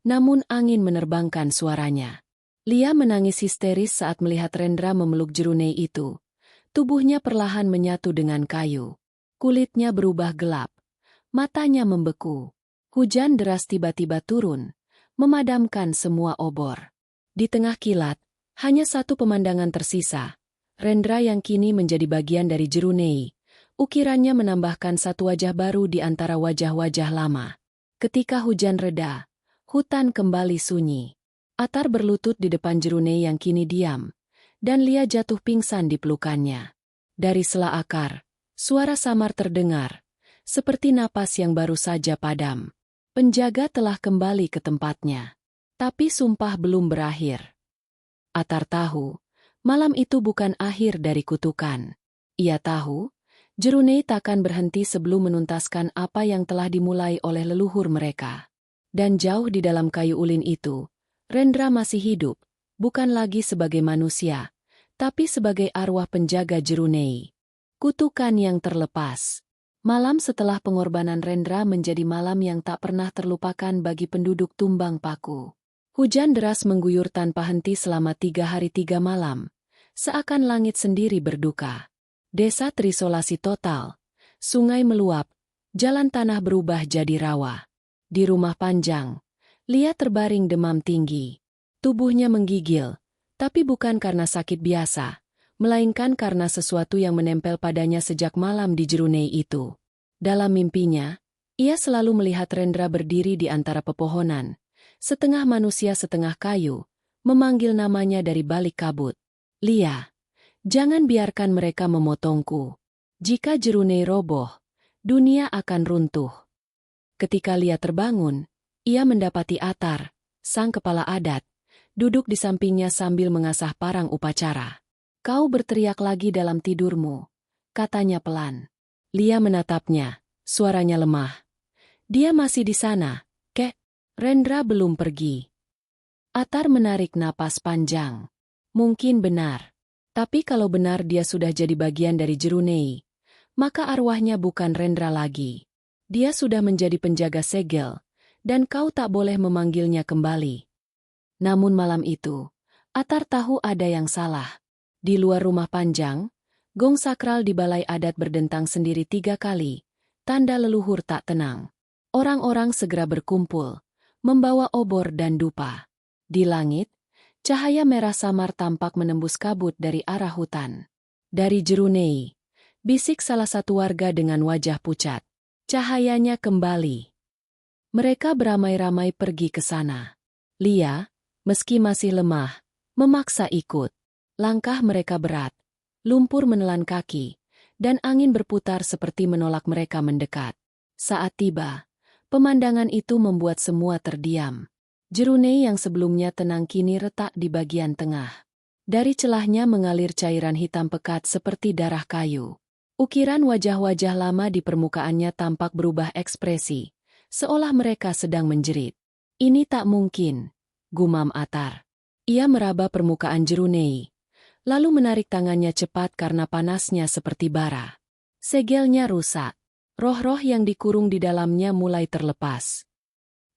S1: namun angin menerbangkan suaranya. Lia menangis histeris saat melihat Rendra memeluk Jerunei itu. Tubuhnya perlahan menyatu dengan kayu. Kulitnya berubah gelap. Matanya membeku. Hujan deras tiba-tiba turun, memadamkan semua obor. Di tengah kilat, hanya satu pemandangan tersisa. Rendra yang kini menjadi bagian dari Jerunei. Ukirannya menambahkan satu wajah baru di antara wajah-wajah lama. Ketika hujan reda, hutan kembali sunyi. Atar berlutut di depan Jerunei yang kini diam, dan Lia jatuh pingsan di pelukannya. Dari sela akar, suara samar terdengar, seperti napas yang baru saja padam. Penjaga telah kembali ke tempatnya. Tapi sumpah belum berakhir. Atar tahu, malam itu bukan akhir dari kutukan. Ia tahu, Jerunei takkan berhenti sebelum menuntaskan apa yang telah dimulai oleh leluhur mereka. Dan jauh di dalam kayu ulin itu, Rendra masih hidup, bukan lagi sebagai manusia, tapi sebagai arwah penjaga Jerunei. Kutukan yang terlepas. Malam setelah pengorbanan Rendra menjadi malam yang tak pernah terlupakan bagi penduduk Tumbang Paku. Hujan deras mengguyur tanpa henti selama 3 hari 3 malam. Seakan langit sendiri berduka. Desa terisolasi total. Sungai meluap. Jalan tanah berubah jadi rawa. Di rumah Panjang, Lia terbaring demam tinggi. Tubuhnya menggigil, tapi bukan karena sakit biasa, melainkan karena sesuatu yang menempel padanya sejak malam di Jerunei itu. Dalam mimpinya, ia selalu melihat Rendra berdiri di antara pepohonan, setengah manusia setengah kayu, memanggil namanya dari balik kabut. Lia, jangan biarkan mereka memotongku. Jika Jerunei roboh, dunia akan runtuh. Ketika Lia terbangun, ia mendapati Atar, sang kepala adat, duduk di sampingnya sambil mengasah parang upacara. Kau berteriak lagi dalam tidurmu, katanya pelan. Lia menatapnya, suaranya lemah. Dia masih di sana, kek. Rendra belum pergi. Atar menarik napas panjang. Mungkin benar. Tapi kalau benar dia sudah jadi bagian dari Jerunei, maka arwahnya bukan Rendra lagi. Dia sudah menjadi penjaga segel, dan kau tak boleh memanggilnya kembali. Namun malam itu, Atar tahu ada yang salah. Di luar rumah Panjang, gong sakral di balai adat berdentang sendiri 3 kali, tanda leluhur tak tenang. Orang-orang segera berkumpul, membawa obor dan dupa. Di langit, cahaya merah samar tampak menembus kabut dari arah hutan. Dari Jerunei, bisik salah satu warga dengan wajah pucat. Cahayanya kembali. Mereka beramai-ramai pergi ke sana. Lia, meski masih lemah, memaksa ikut. Langkah mereka berat, lumpur menelan kaki, dan angin berputar seperti menolak mereka mendekat. Saat tiba, pemandangan itu membuat semua terdiam. Jerunei yang sebelumnya tenang kini retak di bagian tengah. Dari celahnya mengalir cairan hitam pekat seperti darah kayu. Ukiran wajah-wajah lama di permukaannya tampak berubah ekspresi, seolah mereka sedang menjerit. Ini tak mungkin, gumam Atar. Ia meraba permukaan Jerunei, lalu menarik tangannya cepat karena panasnya seperti bara. Segelnya rusak. Roh-roh yang dikurung di dalamnya mulai terlepas.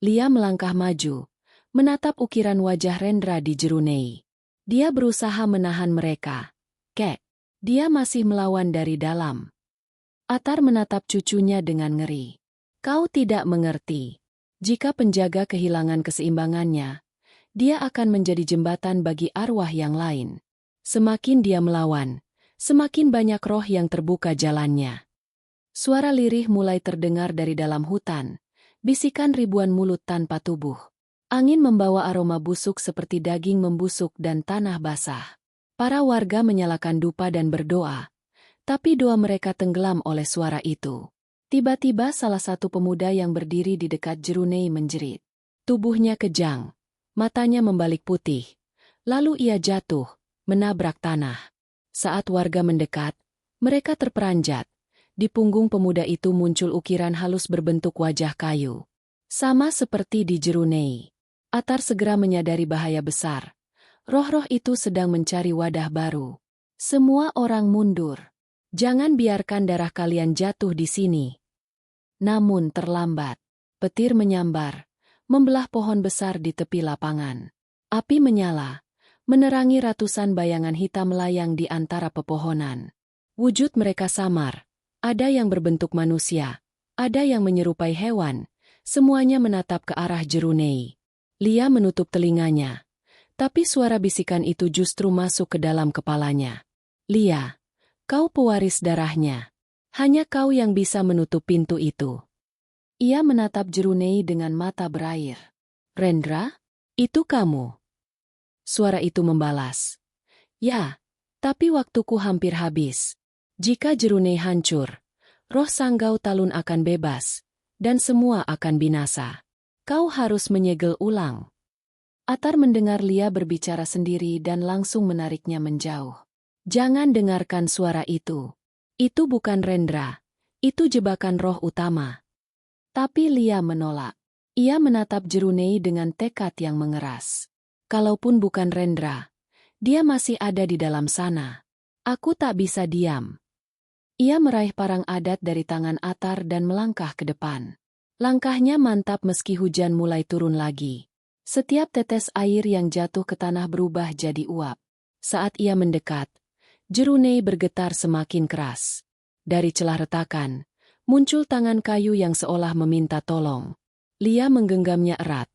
S1: Lia melangkah maju, menatap ukiran wajah Rendra di Jerunei. Dia berusaha menahan mereka. Kek, dia masih melawan dari dalam. Atar menatap cucunya dengan ngeri. Kau tidak mengerti. Jika penjaga kehilangan keseimbangannya, dia akan menjadi jembatan bagi arwah yang lain. Semakin dia melawan, semakin banyak roh yang terbuka jalannya. Suara lirih mulai terdengar dari dalam hutan, bisikan ribuan mulut tanpa tubuh. Angin membawa aroma busuk seperti daging membusuk dan tanah basah. Para warga menyalakan dupa dan berdoa, tapi doa mereka tenggelam oleh suara itu. Tiba-tiba salah satu pemuda yang berdiri di dekat Jerunei menjerit. Tubuhnya kejang, matanya membalik putih, lalu ia jatuh, menabrak tanah. Saat warga mendekat, mereka terperanjat. Di punggung pemuda itu muncul ukiran halus berbentuk wajah kayu. Sama seperti di Jerunei. Atar segera menyadari bahaya besar. Roh-roh itu sedang mencari wadah baru. Semua orang mundur. Jangan biarkan darah kalian jatuh di sini. Namun terlambat. Petir menyambar, membelah pohon besar di tepi lapangan. Api menyala, menerangi ratusan bayangan hitam melayang di antara pepohonan. Wujud mereka samar, ada yang berbentuk manusia, ada yang menyerupai hewan, semuanya menatap ke arah Jerunei. Lia menutup telinganya, tapi suara bisikan itu justru masuk ke dalam kepalanya. Lia, kau pewaris darahnya. Hanya kau yang bisa menutup pintu itu. Ia menatap Jerunei dengan mata berair. Rendra, itu kamu? Suara itu membalas. Ya, tapi waktuku hampir habis. Jika Jerunei hancur, roh Sanggau Talun akan bebas, dan semua akan binasa. Kau harus menyegel ulang. Atar mendengar Lia berbicara sendiri dan langsung menariknya menjauh. Jangan dengarkan suara itu. Itu bukan Rendra. Itu jebakan roh utama. Tapi Lia menolak. Ia menatap Jerunei dengan tekad yang mengeras. Kalaupun bukan Rendra, dia masih ada di dalam sana. Aku tak bisa diam. Ia meraih parang adat dari tangan Atar dan melangkah ke depan. Langkahnya mantap meski hujan mulai turun lagi. Setiap tetes air yang jatuh ke tanah berubah jadi uap. Saat ia mendekat, Jerunei bergetar semakin keras. Dari celah retakan, muncul tangan kayu yang seolah meminta tolong. Lia menggenggamnya erat,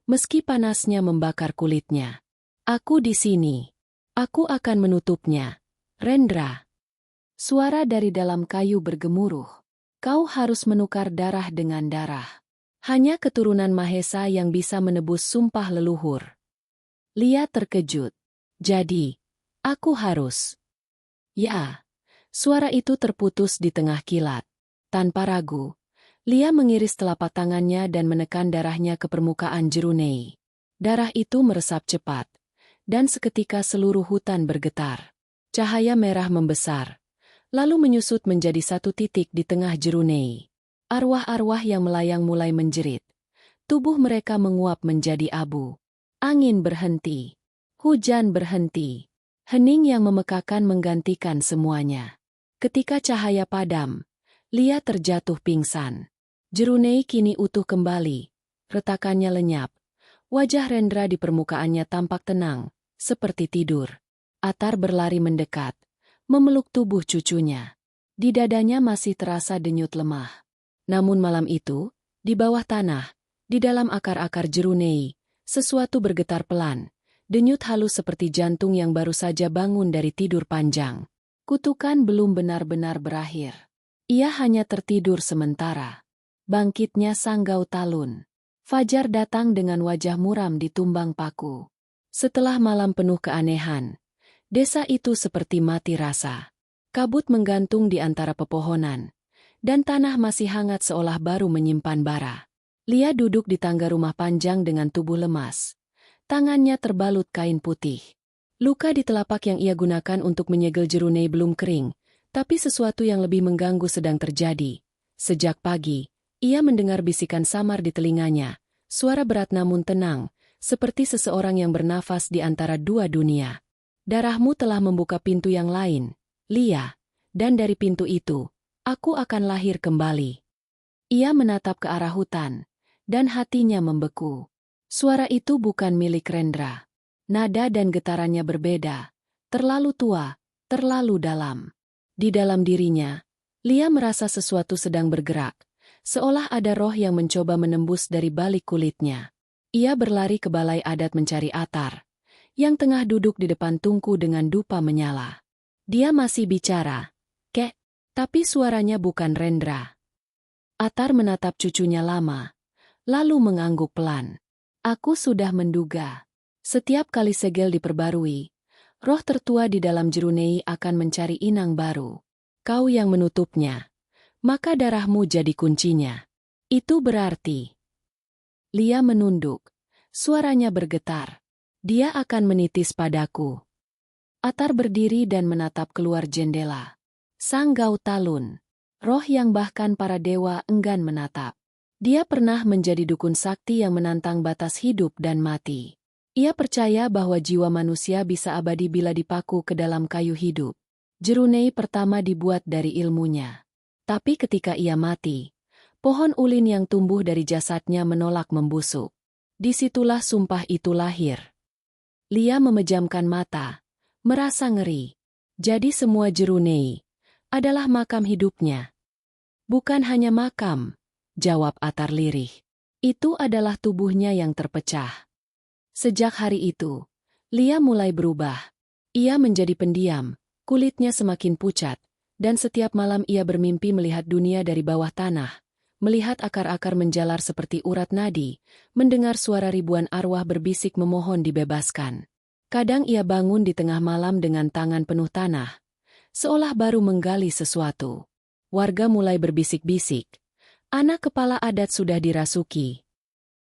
S1: meski panasnya membakar kulitnya. Aku di sini. Aku akan menutupnya. Rendra. Suara dari dalam kayu bergemuruh. Kau harus menukar darah dengan darah. Hanya keturunan Mahesa yang bisa menebus sumpah leluhur. Lia terkejut. Jadi, aku harus. Ya. Suara itu terputus di tengah kilat. Tanpa ragu, Lia mengiris telapak tangannya dan menekan darahnya ke permukaan Jerunei. Darah itu meresap cepat, dan seketika seluruh hutan bergetar. Cahaya merah membesar, lalu menyusut menjadi satu titik di tengah Jerunei. Arwah-arwah yang melayang mulai menjerit. Tubuh mereka menguap menjadi abu. Angin berhenti. Hujan berhenti. Hening yang memekakan menggantikan semuanya. Ketika cahaya padam, Lia terjatuh pingsan. Jerunei kini utuh kembali. Retakannya lenyap. Wajah Rendra di permukaannya tampak tenang, seperti tidur. Atar berlari mendekat, memeluk tubuh cucunya. Di dadanya masih terasa denyut lemah. Namun malam itu, di bawah tanah, di dalam akar-akar Jerunei, sesuatu bergetar pelan. Denyut halus seperti jantung yang baru saja bangun dari tidur panjang. Kutukan belum benar-benar berakhir. Ia hanya tertidur sementara. Bangkitnya Sanggau Talun. Fajar datang dengan wajah muram di tumbang paku. Setelah malam penuh keanehan, desa itu seperti mati rasa. Kabut menggantung di antara pepohonan, dan tanah masih hangat seolah baru menyimpan bara. Lia duduk di tangga rumah panjang dengan tubuh lemas. Tangannya terbalut kain putih. Luka di telapak yang ia gunakan untuk menyegel Jerunei belum kering, tapi sesuatu yang lebih mengganggu sedang terjadi. Sejak pagi, ia mendengar bisikan samar di telinganya, suara berat namun tenang, seperti seseorang yang bernafas di antara dua dunia. Darahmu telah membuka pintu yang lain, Lia, dan dari pintu itu, aku akan lahir kembali. Ia menatap ke arah hutan, dan hatinya membeku. Suara itu bukan milik Rendra. Nada dan getarannya berbeda, terlalu tua, terlalu dalam. Di dalam dirinya, Lia merasa sesuatu sedang bergerak, seolah ada roh yang mencoba menembus dari balik kulitnya. Ia berlari ke balai adat mencari Atar, yang tengah duduk di depan tungku dengan dupa menyala. Dia masih bicara, "Kek," tapi suaranya bukan Rendra. Atar menatap cucunya lama, lalu mengangguk pelan. Aku sudah menduga. Setiap kali segel diperbarui, roh tertua di dalam Jerunei akan mencari inang baru. Kau yang menutupnya, maka darahmu jadi kuncinya. Itu berarti. Lia menunduk, suaranya bergetar. Dia akan menitis padaku. Atar berdiri dan menatap keluar jendela. Sanggau Talun, roh yang bahkan para dewa enggan menatap. Dia pernah menjadi dukun sakti yang menantang batas hidup dan mati. Ia percaya bahwa jiwa manusia bisa abadi bila dipaku ke dalam kayu hidup. Jerunei pertama dibuat dari ilmunya. Tapi ketika ia mati, pohon ulin yang tumbuh dari jasadnya menolak membusuk. Disitulah sumpah itu lahir. Lia memejamkan mata, merasa ngeri. Jadi semua Jerunei adalah makam hidupnya. Bukan hanya makam, jawab Atar lirih. Itu adalah tubuhnya yang terpecah. Sejak hari itu, Lia mulai berubah. Ia menjadi pendiam, kulitnya semakin pucat, dan setiap malam ia bermimpi melihat dunia dari bawah tanah, melihat akar-akar menjalar seperti urat nadi, mendengar suara ribuan arwah berbisik memohon dibebaskan. Kadang ia bangun di tengah malam dengan tangan penuh tanah, seolah baru menggali sesuatu. Warga mulai berbisik-bisik. Anak kepala adat sudah dirasuki.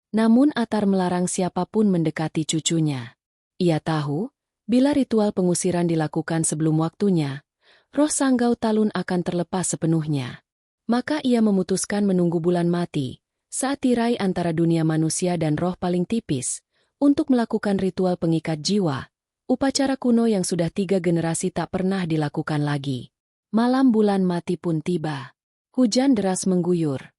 S1: Namun Atar melarang siapapun mendekati cucunya. Ia tahu, bila ritual pengusiran dilakukan sebelum waktunya, roh Sanggau Talun akan terlepas sepenuhnya. Maka ia memutuskan menunggu bulan mati, saat tirai antara dunia manusia dan roh paling tipis, untuk melakukan ritual pengikat jiwa, upacara kuno yang sudah 3 generasi tak pernah dilakukan lagi. Malam bulan mati pun tiba. Hujan deras mengguyur.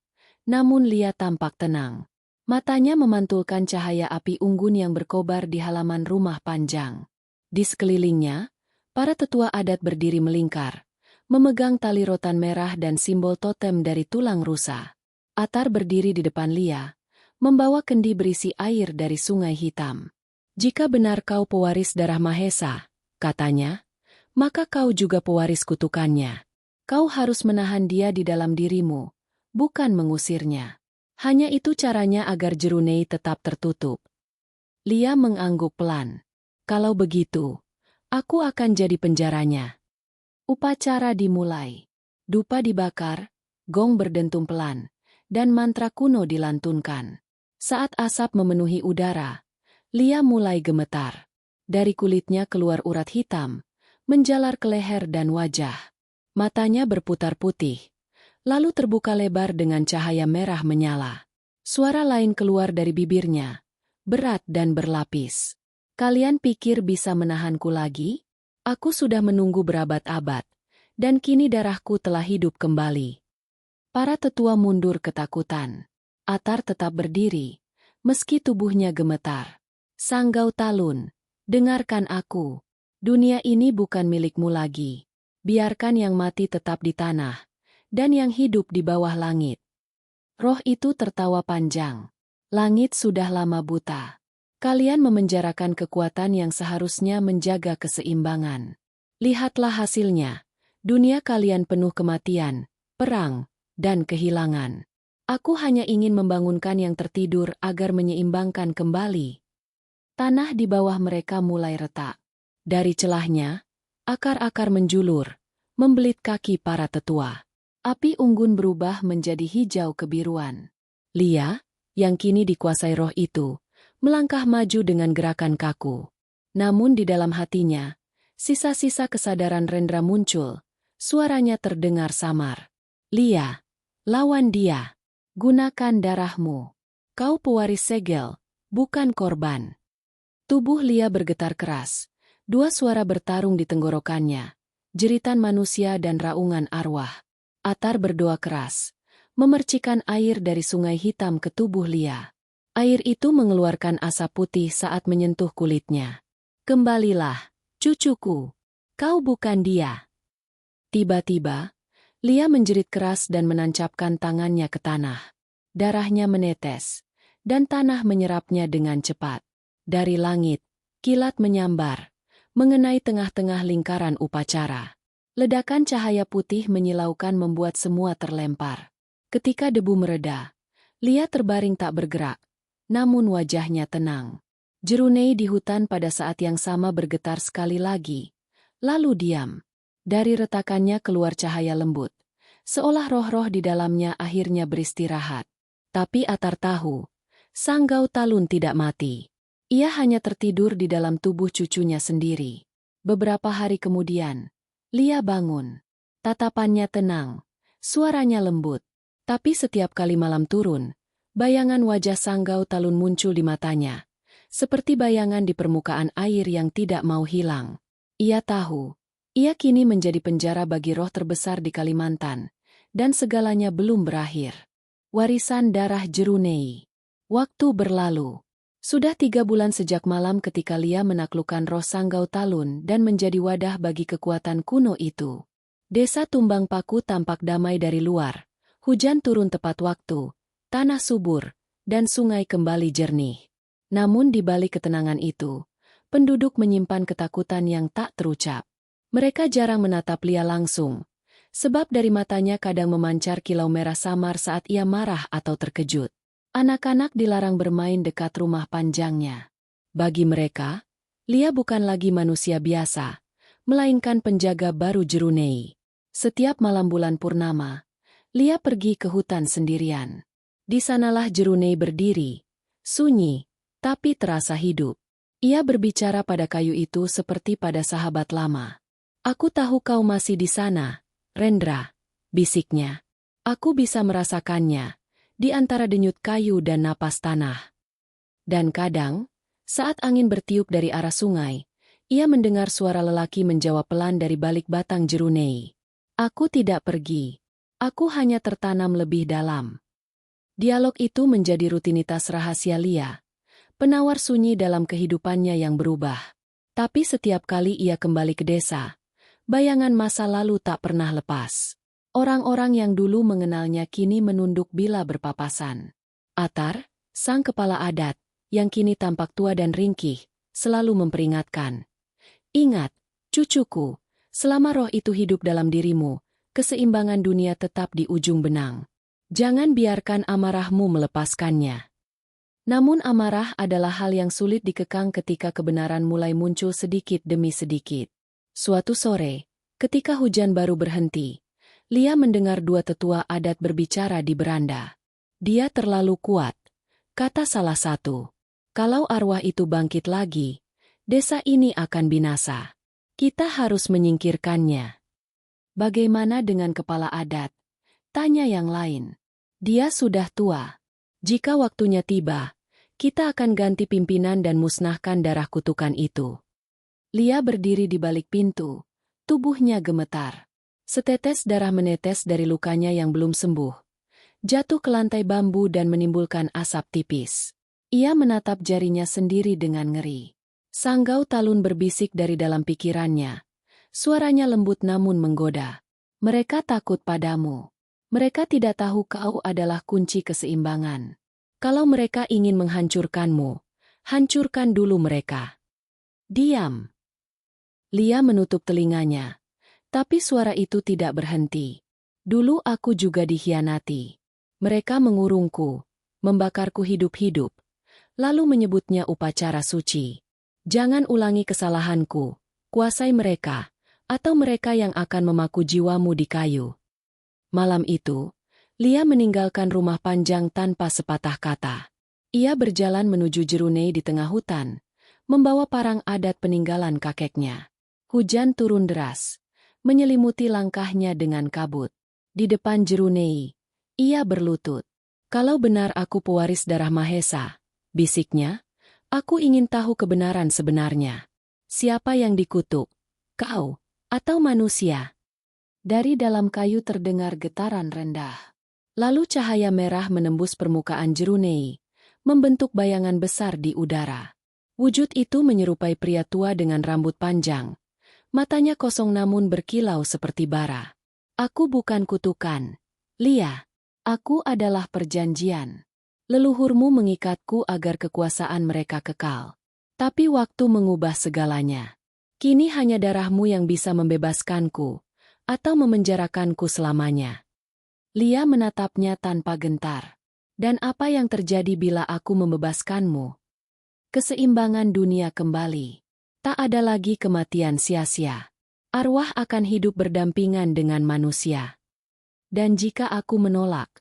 S1: Namun Lia tampak tenang. Matanya memantulkan cahaya api unggun yang berkobar di halaman rumah panjang. Di sekelilingnya, para tetua adat berdiri melingkar, memegang tali rotan merah dan simbol totem dari tulang rusa. Atar berdiri di depan Lia, membawa kendi berisi air dari sungai hitam. Jika benar kau pewaris darah Mahesa, katanya, maka kau juga pewaris kutukannya. Kau harus menahan dia di dalam dirimu, bukan mengusirnya. Hanya itu caranya agar Jerunei tetap tertutup. Lia mengangguk pelan. Kalau begitu, aku akan jadi penjaranya. Upacara dimulai. Dupa dibakar, gong berdentum pelan, dan mantra kuno dilantunkan. Saat asap memenuhi udara, Lia mulai gemetar. Dari kulitnya keluar urat hitam, menjalar ke leher dan wajah. Matanya berputar putih, lalu terbuka lebar dengan cahaya merah menyala. Suara lain keluar dari bibirnya, berat dan berlapis. Kalian pikir bisa menahanku lagi? Aku sudah menunggu berabad-abad, dan kini darahku telah hidup kembali. Para tetua mundur ketakutan. Atar tetap berdiri, meski tubuhnya gemetar. Sanggau Talun, dengarkan aku. Dunia ini bukan milikmu lagi. Biarkan yang mati tetap di tanah, dan yang hidup di bawah langit. Roh itu tertawa panjang. Langit sudah lama buta. Kalian memenjarakan kekuatan yang seharusnya menjaga keseimbangan. Lihatlah hasilnya. Dunia kalian penuh kematian, perang, dan kehilangan. Aku hanya ingin membangunkan yang tertidur agar menyeimbangkan kembali. Tanah di bawah mereka mulai retak. Dari celahnya, akar-akar menjulur, membelit kaki para tetua. Api unggun berubah menjadi hijau kebiruan. Lia, yang kini dikuasai roh itu, melangkah maju dengan gerakan kaku. Namun di dalam hatinya, sisa-sisa kesadaran Rendra muncul, suaranya terdengar samar. Lia, lawan dia. Gunakan darahmu. Kau pewaris segel, bukan korban. Tubuh Lia bergetar keras. Dua suara bertarung di tenggorokannya, jeritan manusia dan raungan arwah. Atar berdoa keras, memercikan air dari sungai hitam ke tubuh Lia. Air itu mengeluarkan asap putih saat menyentuh kulitnya. Kembalilah, cucuku. Kau bukan dia. Tiba-tiba, Lia menjerit keras dan menancapkan tangannya ke tanah. Darahnya menetes, dan tanah menyerapnya dengan cepat. Dari langit, kilat menyambar, mengenai tengah-tengah lingkaran upacara. Ledakan cahaya putih menyilaukan membuat semua terlempar. Ketika debu mereda, Lia terbaring tak bergerak, namun wajahnya tenang. Jerunei di hutan pada saat yang sama bergetar sekali lagi, lalu diam. Dari retakannya keluar cahaya lembut, seolah roh-roh di dalamnya akhirnya beristirahat. Tapi Atar tahu, Sanggau Talun tidak mati. Ia hanya tertidur di dalam tubuh cucunya sendiri. Beberapa hari kemudian, Lia bangun. Tatapannya tenang, suaranya lembut. Tapi setiap kali malam turun, bayangan wajah Sanggau Talun muncul di matanya, seperti bayangan di permukaan air yang tidak mau hilang. Ia tahu, ia kini menjadi penjara bagi roh terbesar di Kalimantan, dan segalanya belum berakhir. Warisan darah Jerunei. Waktu berlalu. Sudah 3 bulan sejak malam ketika Lia menaklukkan roh Sanggau Talun dan menjadi wadah bagi kekuatan kuno itu. Desa Tumbang Paku tampak damai dari luar. Hujan turun tepat waktu, tanah subur, dan sungai kembali jernih. Namun di balik ketenangan itu, penduduk menyimpan ketakutan yang tak terucap. Mereka jarang menatap Lia langsung, sebab dari matanya kadang memancar kilau merah samar saat ia marah atau terkejut. Anak-anak dilarang bermain dekat rumah panjangnya. Bagi mereka, Lia bukan lagi manusia biasa, melainkan penjaga baru Jerunei. Setiap malam bulan purnama, Lia pergi ke hutan sendirian. Di sanalah Jerunei berdiri, sunyi, tapi terasa hidup. Ia berbicara pada kayu itu seperti pada sahabat lama. Aku tahu kau masih di sana, Rendra, bisiknya. Aku bisa merasakannya, di antara denyut kayu dan napas tanah. Dan kadang, saat angin bertiup dari arah sungai, ia mendengar suara lelaki menjawab pelan dari balik batang Jerunei. Aku tidak pergi. Aku hanya tertanam lebih dalam. Dialog itu menjadi rutinitas rahasia Lia, penawar sunyi dalam kehidupannya yang berubah. Tapi setiap kali ia kembali ke desa, bayangan masa lalu tak pernah lepas. Orang-orang yang dulu mengenalnya kini menunduk bila berpapasan. Atar, sang kepala adat, yang kini tampak tua dan ringkih, selalu memperingatkan. Ingat, cucuku, selama roh itu hidup dalam dirimu, keseimbangan dunia tetap di ujung benang. Jangan biarkan amarahmu melepaskannya. Namun amarah adalah hal yang sulit dikekang ketika kebenaran mulai muncul sedikit demi sedikit. Suatu sore, ketika hujan baru berhenti, Lia mendengar dua tetua adat berbicara di beranda. Dia terlalu kuat, kata salah satu. Kalau arwah itu bangkit lagi, desa ini akan binasa. Kita harus menyingkirkannya. Bagaimana dengan kepala adat? Tanya yang lain. Dia sudah tua. Jika waktunya tiba, kita akan ganti pimpinan dan musnahkan darah kutukan itu. Lia berdiri di balik pintu. Tubuhnya gemetar. Setetes darah menetes dari lukanya yang belum sembuh. Jatuh ke lantai bambu dan menimbulkan asap tipis. Ia menatap jarinya sendiri dengan ngeri. Sanggau Talun berbisik dari dalam pikirannya. Suaranya lembut namun menggoda. Mereka takut padamu. Mereka tidak tahu kau adalah kunci keseimbangan. Kalau mereka ingin menghancurkanmu, hancurkan dulu mereka. Diam. Lia menutup telinganya. Tapi suara itu tidak berhenti. Dulu aku juga dikhianati. Mereka mengurungku, membakarku hidup-hidup, lalu menyebutnya upacara suci. Jangan ulangi kesalahanku, kuasai mereka, atau mereka yang akan memaku jiwamu di kayu. Malam itu, Lia meninggalkan rumah panjang tanpa sepatah kata. Ia berjalan menuju Jerunei di tengah hutan, membawa parang adat peninggalan kakeknya. Hujan turun deras, menyelimuti langkahnya dengan kabut. Di depan Jerunei, ia berlutut. Kalau benar aku pewaris darah Mahesa, bisiknya, aku ingin tahu kebenaran sebenarnya. Siapa yang dikutuk? Kau, atau manusia? Dari dalam kayu terdengar getaran rendah. Lalu cahaya merah menembus permukaan Jerunei, membentuk bayangan besar di udara. Wujud itu menyerupai pria tua dengan rambut panjang. Matanya kosong namun berkilau seperti bara. Aku bukan kutukan, Lia. Aku adalah perjanjian. Leluhurmu mengikatku agar kekuasaan mereka kekal. Tapi waktu mengubah segalanya. Kini hanya darahmu yang bisa membebaskanku, atau memenjarakanku selamanya. Lia menatapnya tanpa gentar. Dan apa yang terjadi bila aku membebaskanmu? Keseimbangan dunia kembali. Tak ada lagi kematian sia-sia. Arwah akan hidup berdampingan dengan manusia. Dan jika aku menolak,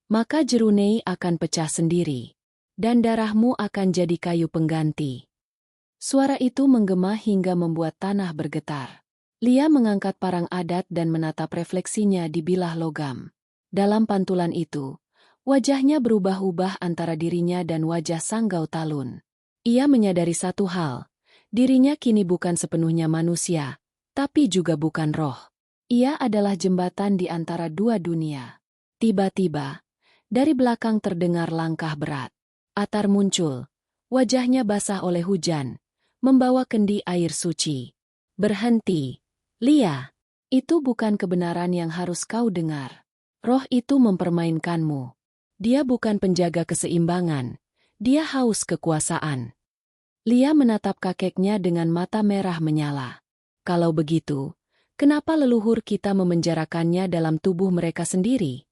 S1: maka Jerunei akan pecah sendiri. Dan darahmu akan jadi kayu pengganti. Suara itu menggema hingga membuat tanah bergetar. Lia mengangkat parang adat dan menatap refleksinya di bilah logam. Dalam pantulan itu, wajahnya berubah-ubah antara dirinya dan wajah Sanggau Talun. Ia menyadari satu hal, dirinya kini bukan sepenuhnya manusia, tapi juga bukan roh. Ia adalah jembatan di antara dua dunia. Tiba-tiba, dari belakang terdengar langkah berat. Atar muncul, wajahnya basah oleh hujan, membawa kendi air suci. Berhenti. Lia, itu bukan kebenaran yang harus kau dengar. Roh itu mempermainkanmu. Dia bukan penjaga keseimbangan. Dia haus kekuasaan. Lia menatap kakeknya dengan mata merah menyala. Kalau begitu, kenapa leluhur kita memenjarakannya dalam tubuh mereka sendiri?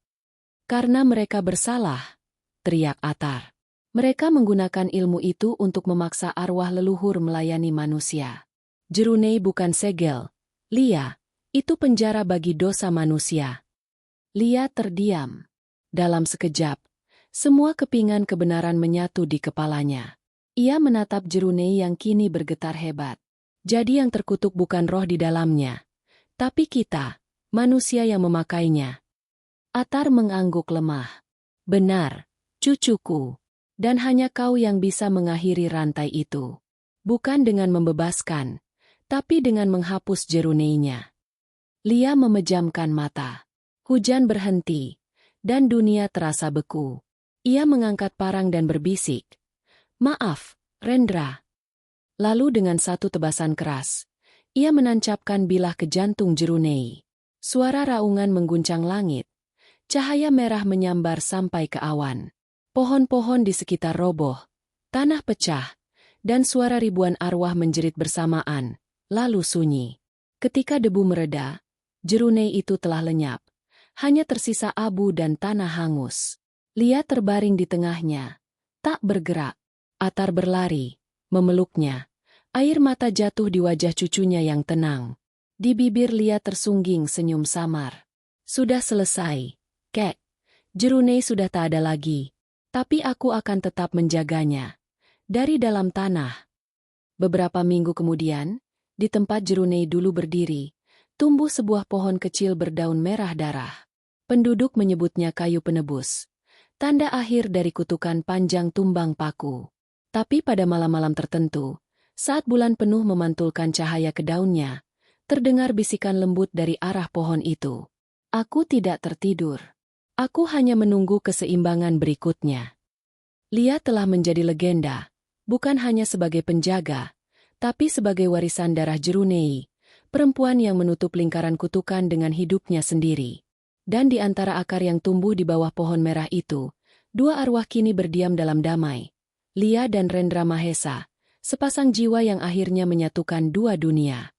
S1: Karena mereka bersalah, teriak Atar. Mereka menggunakan ilmu itu untuk memaksa arwah leluhur melayani manusia. Jerunei bukan segel. Lia, itu penjara bagi dosa manusia. Lia terdiam. Dalam sekejap, semua kepingan kebenaran menyatu di kepalanya. Ia menatap Jerunei yang kini bergetar hebat. Jadi yang terkutuk bukan roh di dalamnya, tapi kita, manusia yang memakainya. Atar mengangguk lemah. Benar, cucuku. Dan hanya kau yang bisa mengakhiri rantai itu. Bukan dengan membebaskan, tapi dengan menghapus Jerunei-nya. Lia memejamkan mata. Hujan berhenti, dan dunia terasa beku. Ia mengangkat parang dan berbisik, "Maaf, Rendra." Lalu dengan satu tebasan keras, ia menancapkan bilah ke jantung Jerunei. Suara raungan mengguncang langit. Cahaya merah menyambar sampai ke awan. Pohon-pohon di sekitar roboh, tanah pecah, dan suara ribuan arwah menjerit bersamaan, lalu sunyi. Ketika debu mereda, Jerunei itu telah lenyap. Hanya tersisa abu dan tanah hangus. Lia terbaring di tengahnya, tak bergerak. Atar berlari, memeluknya. Air mata jatuh di wajah cucunya yang tenang. Di bibir Lia tersungging senyum samar. "Sudah selesai, Kek. Jerunei sudah tak ada lagi. Tapi aku akan tetap menjaganya." Dari dalam tanah. Beberapa minggu kemudian, di tempat Jerunei dulu berdiri, tumbuh sebuah pohon kecil berdaun merah darah. Penduduk menyebutnya kayu penebus. Tanda akhir dari kutukan panjang tumbang paku. Tapi pada malam-malam tertentu, saat bulan penuh memantulkan cahaya ke daunnya, terdengar bisikan lembut dari arah pohon itu. "Aku tidak tertidur. Aku hanya menunggu keseimbangan berikutnya." Lia telah menjadi legenda, bukan hanya sebagai penjaga, tapi sebagai warisan darah Jerunei, perempuan yang menutup lingkaran kutukan dengan hidupnya sendiri. Dan di antara akar yang tumbuh di bawah pohon merah itu, dua arwah kini berdiam dalam damai. Lia dan Rendra Mahesa, sepasang jiwa yang akhirnya menyatukan dua dunia.